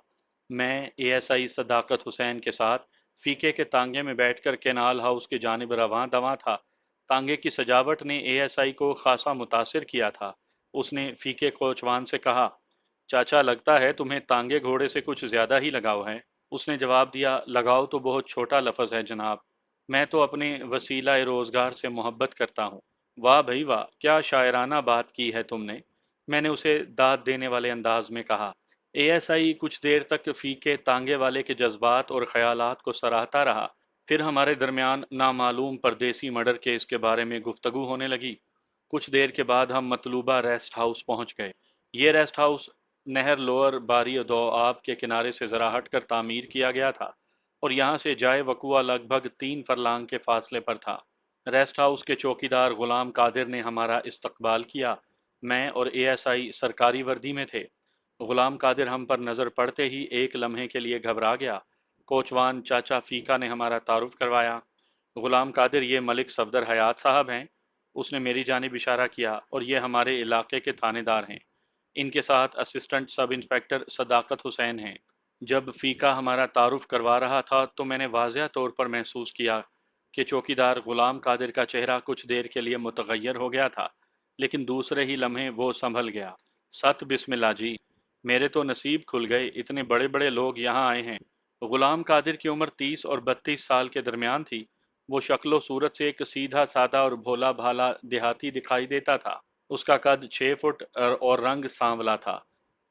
Speaker 1: میں اے ایس آئی صداقت حسین کے ساتھ فیکے کے تانگے میں بیٹھ کر کینال ہاؤس کی جانب رواں دواں تھا۔ تانگے کی سجاوٹ نے اے ایس آئی کو خاصا متاثر کیا تھا۔ اس نے فیکے کوچوان سے کہا، چاچا لگتا ہے تمہیں تانگے گھوڑے سے کچھ زیادہ ہی لگاؤ ہے۔ اس نے جواب دیا، لگاؤ تو بہت چھوٹا لفظ ہے جناب، میں تو اپنے وسیلہ روزگار سے محبت کرتا ہوں۔ واہ بھائی واہ، کیا شاعرانہ بات کی ہے تم نے، میں نے اسے داد دینے والے انداز میں کہا۔ اے ایس آئی کچھ دیر تک فیکے تانگے والے کے جذبات اور خیالات کو سراہتا رہا، پھر ہمارے درمیان نامعلوم پردیسی مرڈر کیس کے بارے میں گفتگو ہونے لگی۔ کچھ دیر کے بعد ہم مطلوبہ ریسٹ ہاؤس پہنچ گئے۔ یہ ریسٹ ہاؤس نہر لوئر باری دو آب کے کنارے سے ذرا ہٹ کر تعمیر کیا گیا تھا اور یہاں سے جائے وقوع لگ بھگ 3 فرلانگ کے فاصلے پر تھا۔ ریسٹ ہاؤس کے چوکیدار غلام قادر نے ہمارا استقبال کیا۔ میں اور اے ایس آئی سرکاری وردی میں تھے۔ غلام قادر ہم پر نظر پڑتے ہی ایک لمحے کے لیے گھبرا گیا۔ کوچوان چاچا فیقا نے ہمارا تعارف کروایا۔ غلام قادر یہ ملک صفدر حیات صاحب ہیں۔ اس نے میری جانب اشارہ کیا، اور یہ ہمارے علاقے کے تھانے دار ہیں۔ ان کے ساتھ اسسٹنٹ سب انسپکٹر صداقت حسین ہیں۔ جب فیقا ہمارا تعارف کروا رہا تھا تو میں نے واضح طور پر محسوس کیا کہ چوکیدار غلام قادر کا چہرہ کچھ دیر کے لیے متغیر ہو گیا تھا، لیکن دوسرے ہی لمحے وہ سنبھل گیا۔ ست بسم اللہ جی، میرے تو نصیب کھل گئے، اتنے بڑے بڑے لوگ یہاں آئے ہیں۔ غلام قادر کی عمر 30 اور 32 سال کے درمیان تھی۔ وہ شکل و صورت سے ایک سیدھا سادہ اور بھولا بھالا دیہاتی دکھائی دیتا تھا۔ اس کا قد 6 فٹ اور رنگ سانولا تھا۔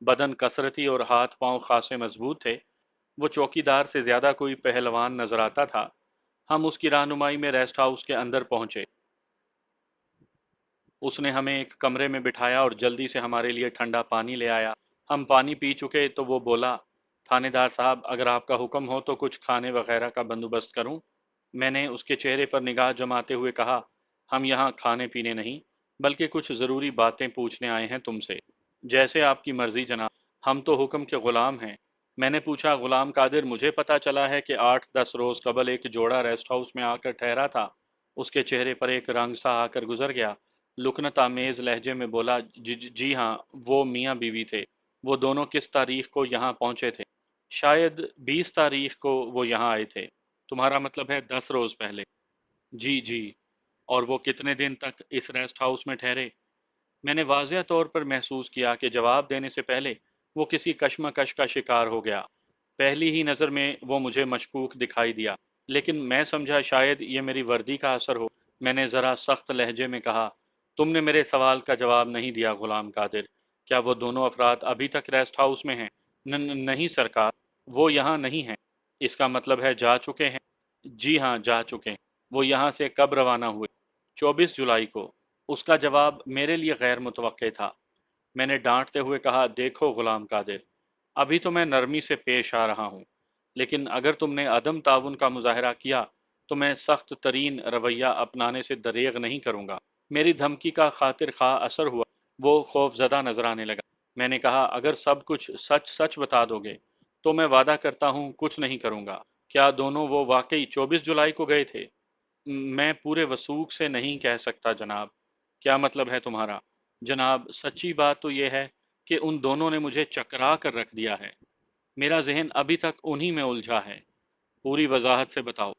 Speaker 1: بدن کثرتی اور ہاتھ پاؤں خاصے مضبوط تھے۔ وہ چوکیدار سے زیادہ کوئی پہلوان نظر آتا تھا۔ ہم اس کی رہنمائی میں ریسٹ ہاؤس کے اندر پہنچے۔ اس نے ہمیں ایک کمرے میں بٹھایا اور جلدی سے ہمارے لیے ٹھنڈا پانی لے آیا۔ ہم پانی پی چکے تو وہ بولا، تھانے دار صاحب اگر آپ کا حکم ہو تو کچھ کھانے وغیرہ کا بندوبست کروں؟ میں نے اس کے چہرے پر نگاہ جماتے ہوئے کہا، ہم یہاں کھانے پینے نہیں بلکہ کچھ ضروری باتیں پوچھنے آئے ہیں تم سے۔ جیسے آپ کی مرضی جناب، ہم تو حکم کے غلام ہیں۔ میں نے پوچھا، غلام قادر مجھے پتا چلا ہے کہ 8-10 روز قبل ایک جوڑا ریسٹ ہاؤس میں آ کر ٹھہرا تھا۔ اس کے چہرے پر ایک رنگ سا آ کر گزر گیا۔ لکنت آمیز لہجے میں بولا، جی ہاں، وہ میاں بیوی تھے۔ وہ دونوں کس تاریخ کو یہاں پہنچے تھے؟ شاید 20 تاریخ کو وہ یہاں آئے تھے۔ تمہارا مطلب ہے 10 روز پہلے؟ جی جی۔ اور وہ کتنے دن تک اس ریسٹ ہاؤس میں ٹھہرے؟ میں نے واضح طور پر محسوس کیا کہ جواب دینے سے پہلے وہ کسی کشمکش کا شکار ہو گیا۔ پہلی ہی نظر میں وہ مجھے مشکوک دکھائی دیا، لیکن میں سمجھا شاید یہ میری وردی کا اثر ہو۔ میں نے ذرا سخت لہجے میں کہا، تم نے میرے سوال کا جواب نہیں دیا غلام قادر۔ کیا وہ دونوں افراد ابھی تک ریسٹ ہاؤس میں ہیں؟ نہیں سرکار، وہ یہاں نہیں ہیں۔ اس کا مطلب ہے جا چکے ہیں؟ جی ہاں، جا چکے ہیں۔ وہ یہاں سے کب روانہ ہوئے؟ 24 جولائی کو۔ اس کا جواب میرے لیے غیر متوقع تھا۔ میں نے ڈانٹتے ہوئے کہا، دیکھو غلام قادر، ابھی تو میں نرمی سے پیش آ رہا ہوں، لیکن اگر تم نے عدم تعاون کا مظاہرہ کیا تو میں سخت ترین رویہ اپنانے سے دریغ نہیں کروں گا۔ میری دھمکی کا خاطر خواہ اثر ہوا۔ وہ خوف زدہ نظر آنے لگا۔ میں نے کہا، اگر سب کچھ سچ سچ بتا دو گے تو میں وعدہ کرتا ہوں کچھ نہیں کروں گا۔ کیا دونوں وہ واقعی 24 جولائی کو گئے تھے؟ میں پورے وثوق سے نہیں کہہ سکتا جناب۔ کیا مطلب ہے تمہارا؟ جناب سچی بات تو یہ ہے کہ ان دونوں نے مجھے چکرا کر رکھ دیا ہے۔ میرا ذہن ابھی تک انہی میں الجھا ہے۔ پوری وضاحت سے بتاؤ۔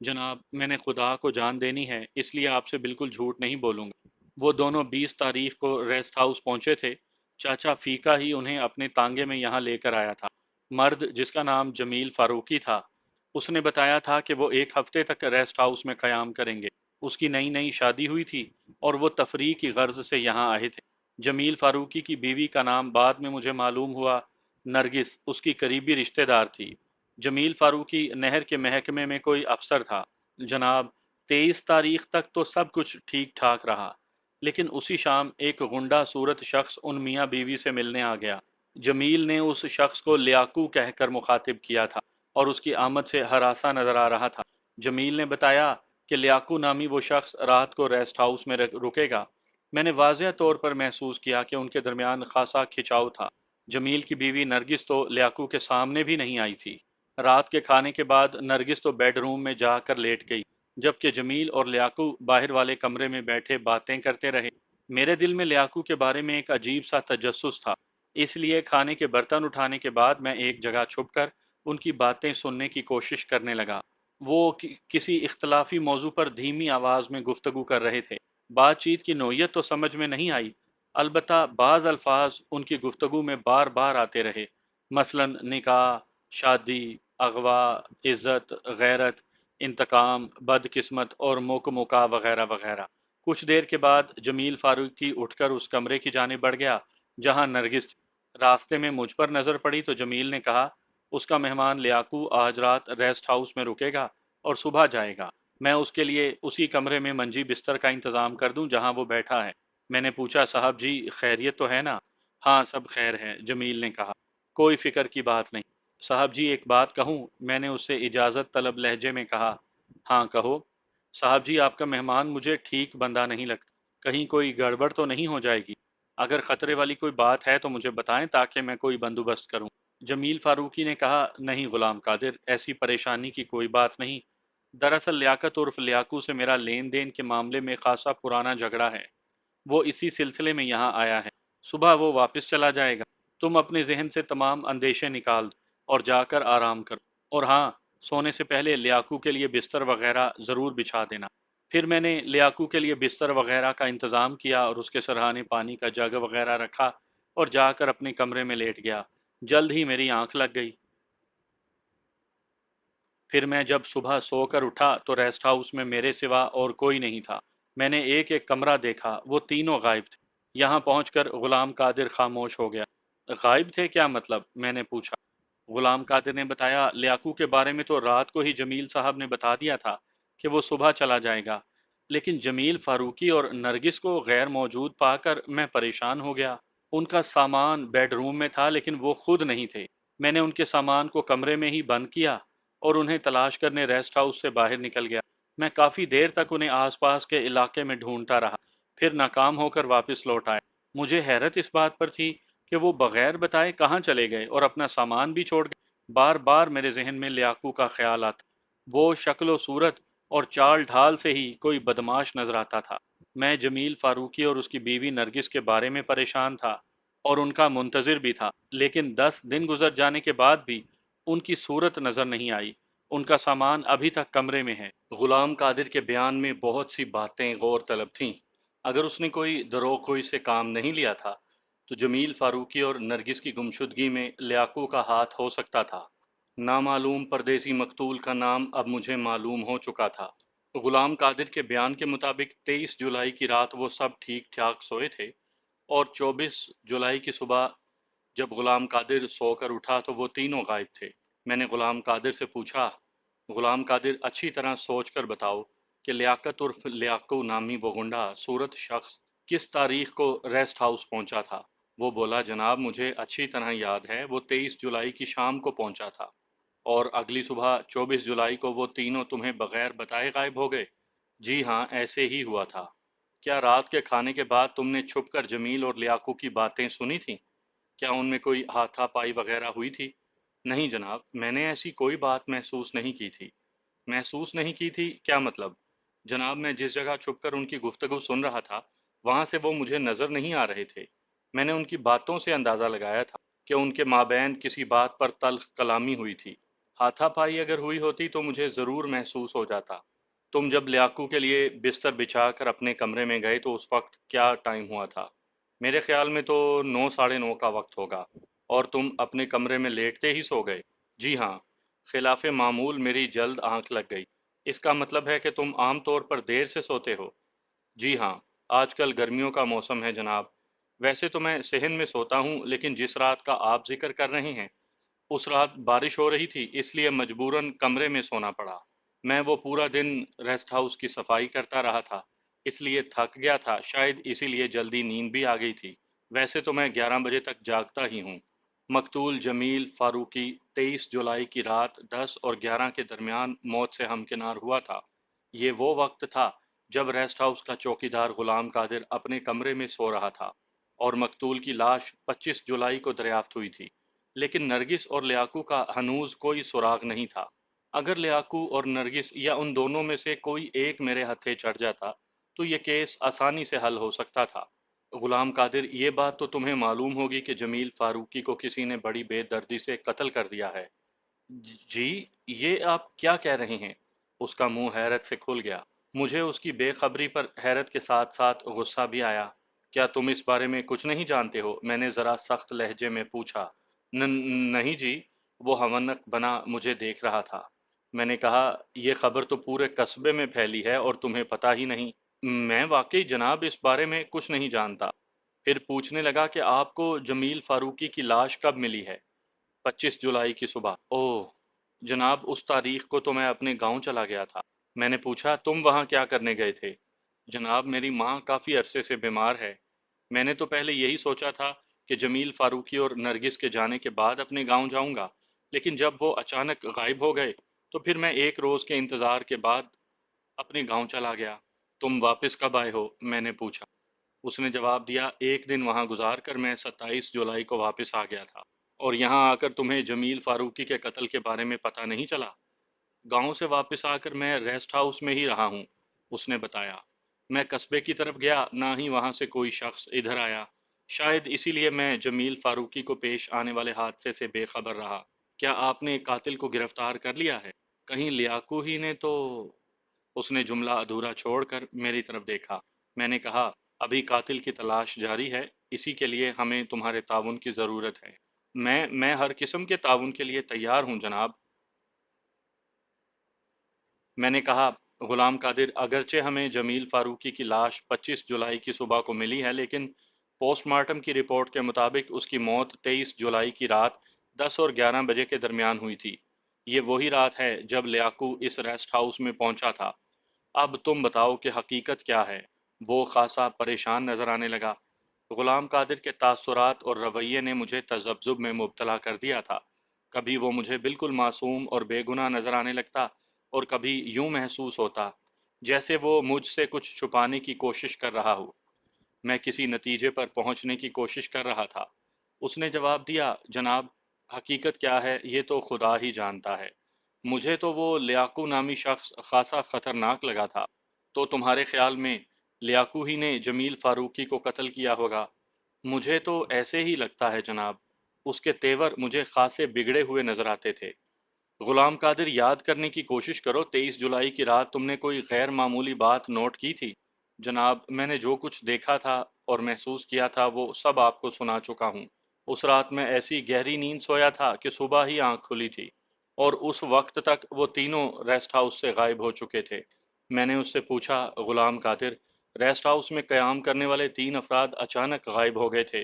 Speaker 1: جناب میں نے خدا کو جان دینی ہے، اس لیے آپ سے بالکل جھوٹ نہیں بولوں گا۔ وہ دونوں 20 تاریخ کو ریسٹ ہاؤس پہنچے تھے۔ چاچا فیقا ہی انہیں اپنے تانگے میں یہاں لے کر آیا تھا۔ مرد جس کا نام جمیل فاروقی تھا، اس نے بتایا تھا کہ وہ 1 ہفتے تک ریسٹ ہاؤس میں قیام کریں گے۔ اس کی نئی نئی شادی ہوئی تھی اور وہ تفریح کی غرض سے یہاں آئے تھے۔ جمیل فاروقی کی بیوی کا نام بعد میں مجھے معلوم ہوا نرگس اس کی قریبی رشتہ دار تھی۔ جمیل فاروقی نہر کے محکمے میں کوئی افسر تھا۔ جناب 23 تاریخ تک تو سب کچھ ٹھیک ٹھاک رہا، لیکن اسی شام ایک غنڈہ صورت شخص ان میاں بیوی سے ملنے آ گیا۔ جمیل نے اس شخص کو لیاقو کہہ کر مخاطب کیا تھا اور اس کی آمد سے ہراساں نظر آ رہا تھا۔ جمیل نے بتایا کہ لیاقو نامی وہ شخص رات کو ریسٹ ہاؤس میں رکے گا۔ میں نے واضح طور پر محسوس کیا کہ ان کے درمیان خاصا کھچاؤ تھا۔ جمیل کی بیوی نرگس تو لیاقو کے سامنے بھی نہیں آئی تھی۔ رات کے کھانے کے بعد نرگس تو بیڈ روم میں جا کر لیٹ گئی، جبکہ جمیل اور لیاقو باہر والے کمرے میں بیٹھے باتیں کرتے رہے۔ میرے دل میں لیاقو کے بارے میں ایک عجیب سا تجسس تھا، اس لیے کھانے کے برتن اٹھانے کے بعد میں ایک جگہ چھپ کر ان کی باتیں سننے کی کوشش کرنے لگا۔ وہ کسی اختلافی موضوع پر دھیمی آواز میں گفتگو کر رہے تھے۔ بات چیت کی نوعیت تو سمجھ میں نہیں آئی، البتہ بعض الفاظ ان کی گفتگو میں بار بار آتے رہے، مثلا نکاح، شادی، اغوا، عزت، غیرت، انتقام، بدقسمت اور موقع وغیرہ وغیرہ۔ کچھ دیر کے بعد جمیل فاروقی اٹھ کر اس کمرے کی جانب بڑھ گیا جہاں نرگس تھی۔ راستے میں مجھ پر نظر پڑی تو جمیل نے کہا، اس کا مہمان لیاقو آج رات ریسٹ ہاؤس میں رکے گا اور صبح جائے گا۔ میں اس کے لیے اسی کمرے میں منجی بستر کا انتظام کر دوں جہاں وہ بیٹھا ہے۔ میں نے پوچھا، صاحب جی خیریت تو ہے نا؟ ہاں سب خیر ہے، جمیل نے کہا، کوئی فکر کی بات نہیں۔ صاحب جی ایک بات کہوں؟ میں نے اس سے اجازت طلب لہجے میں کہا۔ ہاں کہو۔ صاحب جی آپ کا مہمان مجھے ٹھیک بندہ نہیں لگتا، کہیں کوئی گڑبڑ تو نہیں ہو جائے گی؟ اگر خطرے والی کوئی بات ہے تو مجھے بتائیں تاکہ میں کوئی بندوبست کروں۔ جمیل فاروقی نے کہا، نہیں غلام قادر، ایسی پریشانی کی کوئی بات نہیں۔ دراصل لیاقت عرف لیاقو سے میرا لین دین کے معاملے میں خاصا پرانا جھگڑا ہے۔ وہ اسی سلسلے میں یہاں آیا ہے۔ صبح وہ واپس چلا جائے گا۔ تم اپنے ذہن سے تمام اندیشے نکال دو اور جا کر آرام کرو۔ اور ہاں، سونے سے پہلے لیاقو کے لیے بستر وغیرہ ضرور بچھا دینا۔ پھر میں نے لیاقو کے لیے بستر وغیرہ کا انتظام کیا اور اس کے سرہانے پانی کا جگ وغیرہ رکھا اور جا کر اپنے کمرے میں لیٹ گیا۔ جلد ہی میری آنکھ لگ گئی۔ پھر میں جب صبح سو کر اٹھا تو ریسٹ ہاؤس میں میرے سوا اور کوئی نہیں تھا۔ میں نے ایک ایک کمرہ دیکھا، وہ تینوں غائب تھے۔ یہاں پہنچ کر غلام قادر خاموش ہو گیا۔ غائب تھے کیا مطلب؟ میں نے پوچھا۔ غلام قادر نے بتایا، لیاقو کے بارے میں تو رات کو ہی جمیل صاحب نے بتا دیا تھا کہ وہ صبح چلا جائے گا، لیکن جمیل فاروقی اور نرگس کو غیر موجود پا کر میں پریشان ہو گیا۔ ان کا سامان بیڈ روم میں تھا لیکن وہ خود نہیں تھے۔ میں نے ان کے سامان کو کمرے میں ہی بند کیا اور انہیں تلاش کرنے ریسٹ ہاؤس سے باہر نکل گیا۔ میں کافی دیر تک انہیں آس پاس کے علاقے میں ڈھونڈتا رہا، پھر ناکام ہو کر واپس لوٹ آیا۔ مجھے حیرت اس بات پر تھی کہ وہ بغیر بتائے کہاں چلے گئے اور اپنا سامان بھی چھوڑ گئے۔ بار بار میرے ذہن میں لیاقو کا خیال آتا۔ وہ شکل و صورت اور چال ڈھال سے ہی کوئی بدماش نظر آتا تھا۔ میں جمیل فاروقی اور اس کی بیوی نرگس کے بارے میں پریشان تھا اور ان کا منتظر بھی تھا، لیکن 10 دن گزر جانے کے بعد بھی ان کی صورت نظر نہیں آئی۔ ان کا سامان ابھی تک کمرے میں ہے۔ غلام قادر کے بیان میں بہت سی باتیں غور طلب تھیں۔ اگر اس نے کوئی دروغ گوئی سے کام نہیں لیا تھا تو جمیل فاروقی اور نرگس کی گمشدگی میں لیاقو کا ہاتھ ہو سکتا تھا۔ نامعلوم پردیسی مقتول کا نام اب مجھے معلوم ہو چکا تھا۔ غلام قادر کے بیان کے مطابق 23 جولائی کی رات وہ سب ٹھیک ٹھاک سوئے تھے اور 24 جولائی کی صبح جب غلام قادر سو کر اٹھا تو وہ تینوں غائب تھے۔ میں نے غلام قادر سے پوچھا، غلام قادر اچھی طرح سوچ کر بتاؤ کہ لیاقت عرف لیاقو نامی وہ گنڈا صورت شخص کس تاریخ کو ریسٹ ہاؤس پہنچا تھا؟ وہ بولا، جناب مجھے اچھی طرح یاد ہے، وہ 23 جولائی کی شام کو پہنچا تھا اور اگلی صبح 24 جولائی کو وہ تینوں تمہیں بغیر بتائے غائب ہو گئے۔ جی ہاں، ایسے ہی ہوا تھا۔ کیا رات کے کھانے کے بعد تم نے چھپ کر جمیل اور لیاقو کی باتیں سنی تھیں؟ کیا ان میں کوئی ہاتھا پائی وغیرہ ہوئی تھی؟ نہیں جناب، میں نے ایسی کوئی بات محسوس نہیں کی تھی۔ محسوس نہیں کی تھی کیا مطلب؟ جناب میں جس جگہ چھپ کر ان کی گفتگو سن رہا تھا وہاں سے وہ مجھے نظر نہیں آ رہے تھے۔ میں نے ان کی باتوں سے اندازہ لگایا تھا کہ ان کے مابین کسی بات پر تلخ کلامی ہوئی تھی۔ ہاتھا پائی اگر ہوئی ہوتی تو مجھے ضرور محسوس ہو جاتا۔ تم جب لیاقو کے لیے بستر بچھا کر اپنے کمرے میں گئے تو اس وقت کیا ٹائم ہوا تھا؟ میرے خیال میں تو 9 ساڑھے 9 کا وقت ہوگا۔ اور تم اپنے کمرے میں لیٹتے ہی سو گئے؟ جی ہاں۔ خلاف معمول میری جلد آنکھ لگ گئی۔ اس کا مطلب ہے کہ تم عام طور پر دیر سے سوتے ہو؟ جی ہاں، آج کل گرمیوں کا موسم ہے جناب۔ ویسے تو میں صحن میں سوتا ہوں لیکن جس رات کا آپ ذکر کر رہے ہیں اس رات بارش ہو رہی تھی، اس لیے مجبوراً کمرے میں سونا پڑا۔ میں وہ پورا دن ریسٹ ہاؤس کی صفائی کرتا رہا تھا، اس لیے تھک گیا تھا، شاید اسی لیے جلدی نیند بھی آ گئی تھی۔ ویسے تو میں 11 بجے تک جاگتا ہی ہوں۔ مقتول جمیل فاروقی 23 جولائی کی رات 10 اور 11 کے درمیان موت سے ہمکنار ہوا تھا۔ یہ وہ وقت تھا جب ریسٹ ہاؤس کا چوکیدار غلام قادر اپنے کمرے میں سو رہا تھا اور مقتول کی لاش 25 جولائی کو دریافت ہوئی تھی، لیکن نرگس اور لیاقو کا ہنوز کوئی سراغ نہیں تھا۔ اگر لیاقو اور نرگس یا ان دونوں میں سے کوئی ایک میرے ہتھے چڑھ جاتا تو یہ کیس آسانی سے حل ہو سکتا تھا۔ غلام قادر، یہ بات تو تمہیں معلوم ہوگی کہ جمیل فاروقی کو کسی نے بڑی بے دردی سے قتل کر دیا ہے۔ جی، یہ آپ کیا کہہ رہے ہیں؟ اس کا منہ حیرت سے کھل گیا۔ مجھے اس کی بے خبری پر حیرت کے ساتھ ساتھ غصہ بھی آیا۔ کیا تم اس بارے میں کچھ نہیں جانتے ہو؟ میں نے ذرا سخت لہجے میں پوچھا۔ نہیں جی، وہ ہونک بنا مجھے دیکھ رہا تھا۔ میں نے کہا، یہ خبر تو پورے قصبے میں پھیلی ہے اور تمہیں پتہ ہی نہیں۔ میں واقعی جناب اس بارے میں کچھ نہیں جانتا۔ پھر پوچھنے لگا کہ آپ کو جمیل فاروقی کی لاش کب ملی ہے؟ 25 جولائی کی صبح۔ اوہ جناب، اس تاریخ کو تو میں اپنے گاؤں چلا گیا تھا۔ میں نے پوچھا، تم وہاں کیا کرنے گئے تھے؟ جناب میری ماں کافی عرصے سے بیمار ہے۔ میں نے تو پہلے یہی سوچا تھا کہ جمیل فاروقی اور نرگس کے جانے کے بعد اپنے گاؤں جاؤں گا، لیکن جب وہ اچانک غائب ہو گئے تو پھر میں ایک روز کے انتظار کے بعد اپنے گاؤں چلا گیا۔ تم واپس کب آئے ہو؟ میں نے پوچھا۔ اس نے جواب دیا، ایک دن وہاں گزار کر میں 27 جولائی کو واپس آ گیا تھا، اور یہاں آ کر تمہیں جمیل فاروقی کے قتل کے بارے میں پتہ نہیں چلا؟ گاؤں سے واپس آ کر میں ریسٹ ہاؤس میں ہی رہا ہوں، اس نے بتایا۔ میں قصبے کی طرف گیا، نہ ہی وہاں سے کوئی شخص ادھر آیا۔ شاید اسی لیے میں جمیل فاروقی کو پیش آنے والے حادثے سے بے خبر رہا۔ کیا آپ نے قاتل کو گرفتار کر لیا ہے؟ کہیں لیاقو ہی نے تو... اس نے جملہ ادھورا چھوڑ کر میری طرف دیکھا۔ میں نے کہا، ابھی قاتل کی تلاش جاری ہے، اسی کے لیے ہمیں تمہارے تعاون کی ضرورت ہے۔ میں ہر قسم کے تعاون کے لیے تیار ہوں جناب۔ میں نے کہا، غلام قادر، اگرچہ ہمیں جمیل فاروقی کی لاش 25 جولائی کی صبح کو ملی ہے، لیکن پوسٹ مارٹم کی رپورٹ کے مطابق اس کی موت 23 جولائی کی رات 10 اور 11 بجے کے درمیان ہوئی تھی۔ یہ وہی رات ہے جب لیاقو اس ریسٹ ہاؤس میں پہنچا تھا۔ اب تم بتاؤ کہ حقیقت کیا ہے؟ وہ خاصا پریشان نظر آنے لگا۔ غلام قادر کے تاثرات اور رویے نے مجھے تذبذب میں مبتلا کر دیا تھا۔ کبھی وہ مجھے بالکل معصوم اور بے گناہ نظر آنے لگتا، اور کبھی یوں محسوس ہوتا جیسے وہ مجھ سے کچھ چھپانے کی کوشش کر رہا ہو۔ میں کسی نتیجے پر پہنچنے کی کوشش کر رہا تھا۔ اس نے جواب دیا، جناب، حقیقت کیا ہے یہ تو خدا ہی جانتا ہے۔ مجھے تو وہ لیاقو نامی شخص خاصا خطرناک لگا تھا۔ تو تمہارے خیال میں لیاقو ہی نے جمیل فاروقی کو قتل کیا ہوگا؟ مجھے تو ایسے ہی لگتا ہے جناب۔ اس کے تیور مجھے خاصے بگڑے ہوئے نظر آتے تھے۔ غلام قادر، یاد کرنے کی کوشش کرو، 23 جولائی کی رات تم نے کوئی غیر معمولی بات نوٹ کی تھی؟ جناب، میں نے جو کچھ دیکھا تھا اور محسوس کیا تھا وہ سب آپ کو سنا چکا ہوں۔ اس رات میں ایسی گہری نیند سویا تھا کہ صبح ہی آنکھ کھلی تھی، اور اس وقت تک وہ تینوں ریسٹ ہاؤس سے غائب ہو چکے تھے۔ میں نے اس سے پوچھا، غلام قادر، ریسٹ ہاؤس میں قیام کرنے والے 3 افراد اچانک غائب ہو گئے تھے۔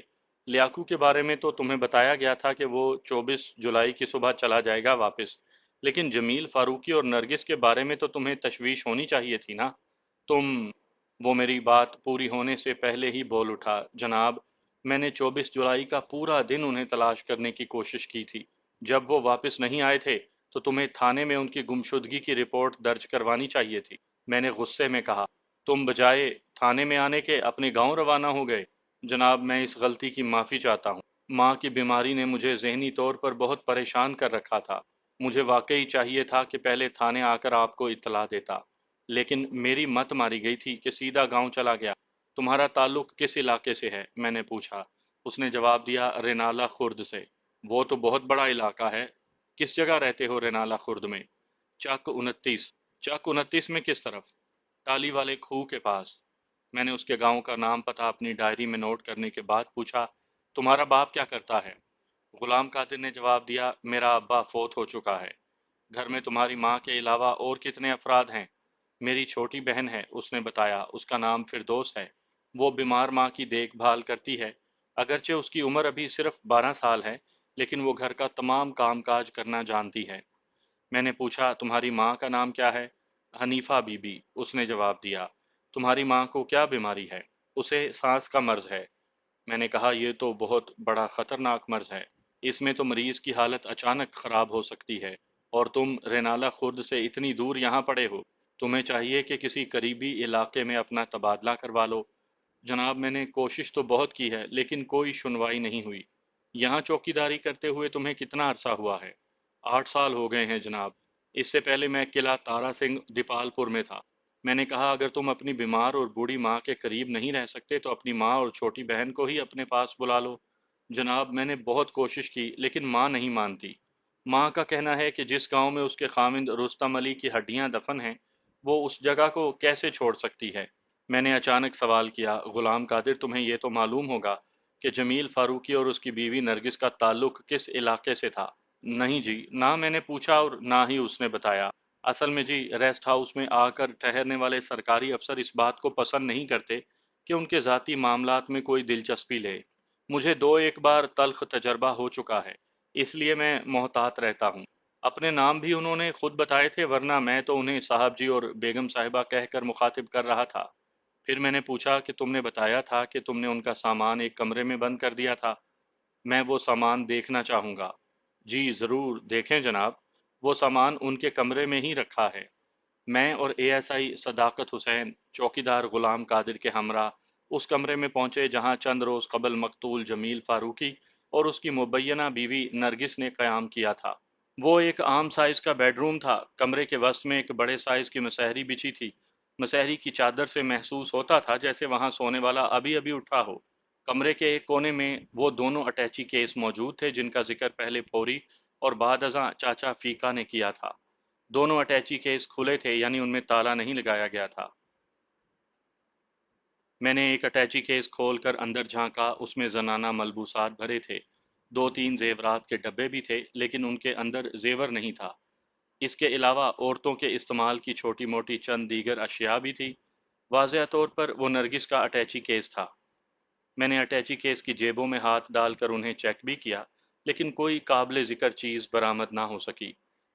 Speaker 1: لیاقو کے بارے میں تو تمہیں بتایا گیا تھا کہ وہ 24 جولائی کی صبح چلا جائے گا واپس، لیکن جمیل فاروقی اور نرگس کے بارے میں تو تمہیں تشویش ہونی چاہیے تھی نا؟ تم... وہ میری بات پوری ہونے سے پہلے ہی بول اٹھا، جناب، میں نے 24 جولائی کا پورا دن انہیں تلاش کرنے کی کوشش کی تھی۔ جب وہ واپس نہیں آئے تھے تو تمہیں تھانے میں ان کی گمشدگی کی رپورٹ درج کروانی چاہیے تھی۔ میں نے غصے میں کہا، تم بجائے تھانے میں آنے کے اپنے گاؤں روانہ ہو گئے۔ جناب، میں اس غلطی کی معافی چاہتا ہوں۔ ماں کی بیماری نے مجھے ذہنی طور پر بہت پریشان کر رکھا تھا۔ مجھے واقعی چاہیے تھا کہ پہلے تھانے آ کر آپ کو اطلاع دیتا، لیکن میری مت ماری گئی تھی کہ سیدھا گاؤں چلا گیا۔ تمہارا تعلق کس علاقے سے ہے؟ میں نے پوچھا۔ اس نے جواب دیا، رینالہ خرد سے۔ وہ تو بہت بڑا علاقہ ہے۔ کس جگہ رہتے ہو رینالہ خرد میں؟ چک 29۔ چک 29 میں کس طرف؟ ٹالی والے کھوہ کے پاس۔ میں نے اس کے گاؤں کا نام پتہ اپنی ڈائری میں نوٹ کرنے کے بعد پوچھا، تمہارا باپ کیا کرتا ہے؟ غلام قادر نے جواب دیا، میرا ابا فوت ہو چکا ہے۔ گھر میں تمہاری ماں کے علاوہ اور کتنے افراد ہیں؟ میری چھوٹی بہن ہے، اس نے بتایا، اس کا نام فردوس ہے۔ وہ بیمار ماں کی دیکھ بھال کرتی ہے۔ اگرچہ اس کی عمر ابھی صرف 12 سال ہے، لیکن وہ گھر کا تمام کام کاج کرنا جانتی ہے۔ میں نے پوچھا، تمہاری ماں کا نام کیا ہے؟ حنیفہ بی بی، اس نے جواب دیا۔ تمہاری ماں کو کیا بیماری ہے؟ اسے سانس کا مرض ہے۔ میں نے کہا، یہ تو بہت بڑا خطرناک مرض ہے۔ اس میں تو مریض کی حالت اچانک خراب ہو سکتی ہے، اور تم رینالہ خرد سے اتنی دور یہاں پڑے ہو۔ تمہیں چاہیے کہ کسی قریبی علاقے میں اپنا تبادلہ کروا لو۔ جناب، میں نے کوشش تو بہت کی ہے، لیکن کوئی سنوائی نہیں ہوئی۔ یہاں چوکیداری کرتے ہوئے تمہیں کتنا عرصہ ہوا ہے؟ 8 سال ہو گئے ہیں جناب۔ اس سے پہلے میں قلعہ تارا سنگھ دیپال پور میں تھا۔ میں نے کہا، اگر تم اپنی بیمار اور بوڑھی ماں کے قریب نہیں رہ سکتے تو اپنی ماں اور چھوٹی بہن کو ہی اپنے پاس بلا لو۔ جناب، میں نے بہت کوشش کی، لیکن ماں نہیں مانتی۔ ماں کا کہنا ہے کہ جس گاؤں میں اس کے خاوند رستم علی کی ہڈیاں دفن ہیں، وہ اس جگہ کو کیسے چھوڑ سکتی ہے؟ میں نے اچانک سوال کیا، غلام قادر، تمہیں یہ تو معلوم ہوگا کہ جمیل فاروقی اور اس کی بیوی نرگس کا تعلق کس علاقے سے تھا؟ نہیں جی، نہ میں نے پوچھا اور نہ ہی اس نے بتایا۔ اصل میں جی، ریسٹ ہاؤس میں آ کر ٹھہرنے والے سرکاری افسر اس بات کو پسند نہیں کرتے کہ ان کے ذاتی معاملات میں کوئی دلچسپی لے۔ مجھے 2 ایک بار تلخ تجربہ ہو چکا ہے، اس لیے میں محتاط رہتا ہوں۔ اپنے نام بھی انہوں نے خود بتائے تھے، ورنہ میں تو انہیں صاحب جی اور بیگم صاحبہ کہہ کر مخاطب کر رہا تھا۔ پھر میں نے پوچھا کہ تم نے بتایا تھا کہ تم نے ان کا سامان ایک کمرے میں بند کر دیا تھا۔ میں وہ سامان دیکھنا چاہوں گا۔ جی ضرور، دیکھیں جناب، وہ سامان ان کے کمرے میں ہی رکھا ہے۔ میں اور اے ایس آئی صداقت حسین چوکیدار غلام قادر کے ہمراہ اس کمرے میں پہنچے جہاں چند روز قبل مقتول جمیل فاروقی اور اس کی مبینہ بیوی نرگس نے قیام کیا تھا۔ وہ ایک عام سائز کا بیڈ روم تھا۔ کمرے کے وسط میں ایک بڑے سائز کی مسہری بچھی تھی۔ مسہری کی چادر سے محسوس ہوتا تھا جیسے وہاں سونے والا ابھی ابھی اٹھا ہو۔ کمرے کے ایک کونے میں وہ دونوں اٹیچی کیس موجود تھے جن کا ذکر پہلے پوری اور بعد ازاں چاچا فیقا نے کیا تھا۔ دونوں اٹیچی کیس کھلے تھے، یعنی ان میں تالا نہیں لگایا گیا تھا۔ میں نے ایک اٹیچی کیس کھول کر اندر جھانکا۔ اس میں زنانہ ملبوسات بھرے تھے۔ دو تین زیورات کے ڈبے بھی تھے، لیکن ان کے اندر زیور نہیں تھا۔ اس کے علاوہ عورتوں کے استعمال کی چھوٹی موٹی چند دیگر اشیاء بھی تھی۔ واضح طور پر وہ نرگس کا اٹیچی کیس تھا۔ میں نے اٹیچی کیس کی جیبوں میں ہاتھ ڈال کر انہیں چیک بھی کیا، لیکن کوئی قابل ذکر چیز برآمد نہ ہو سکی۔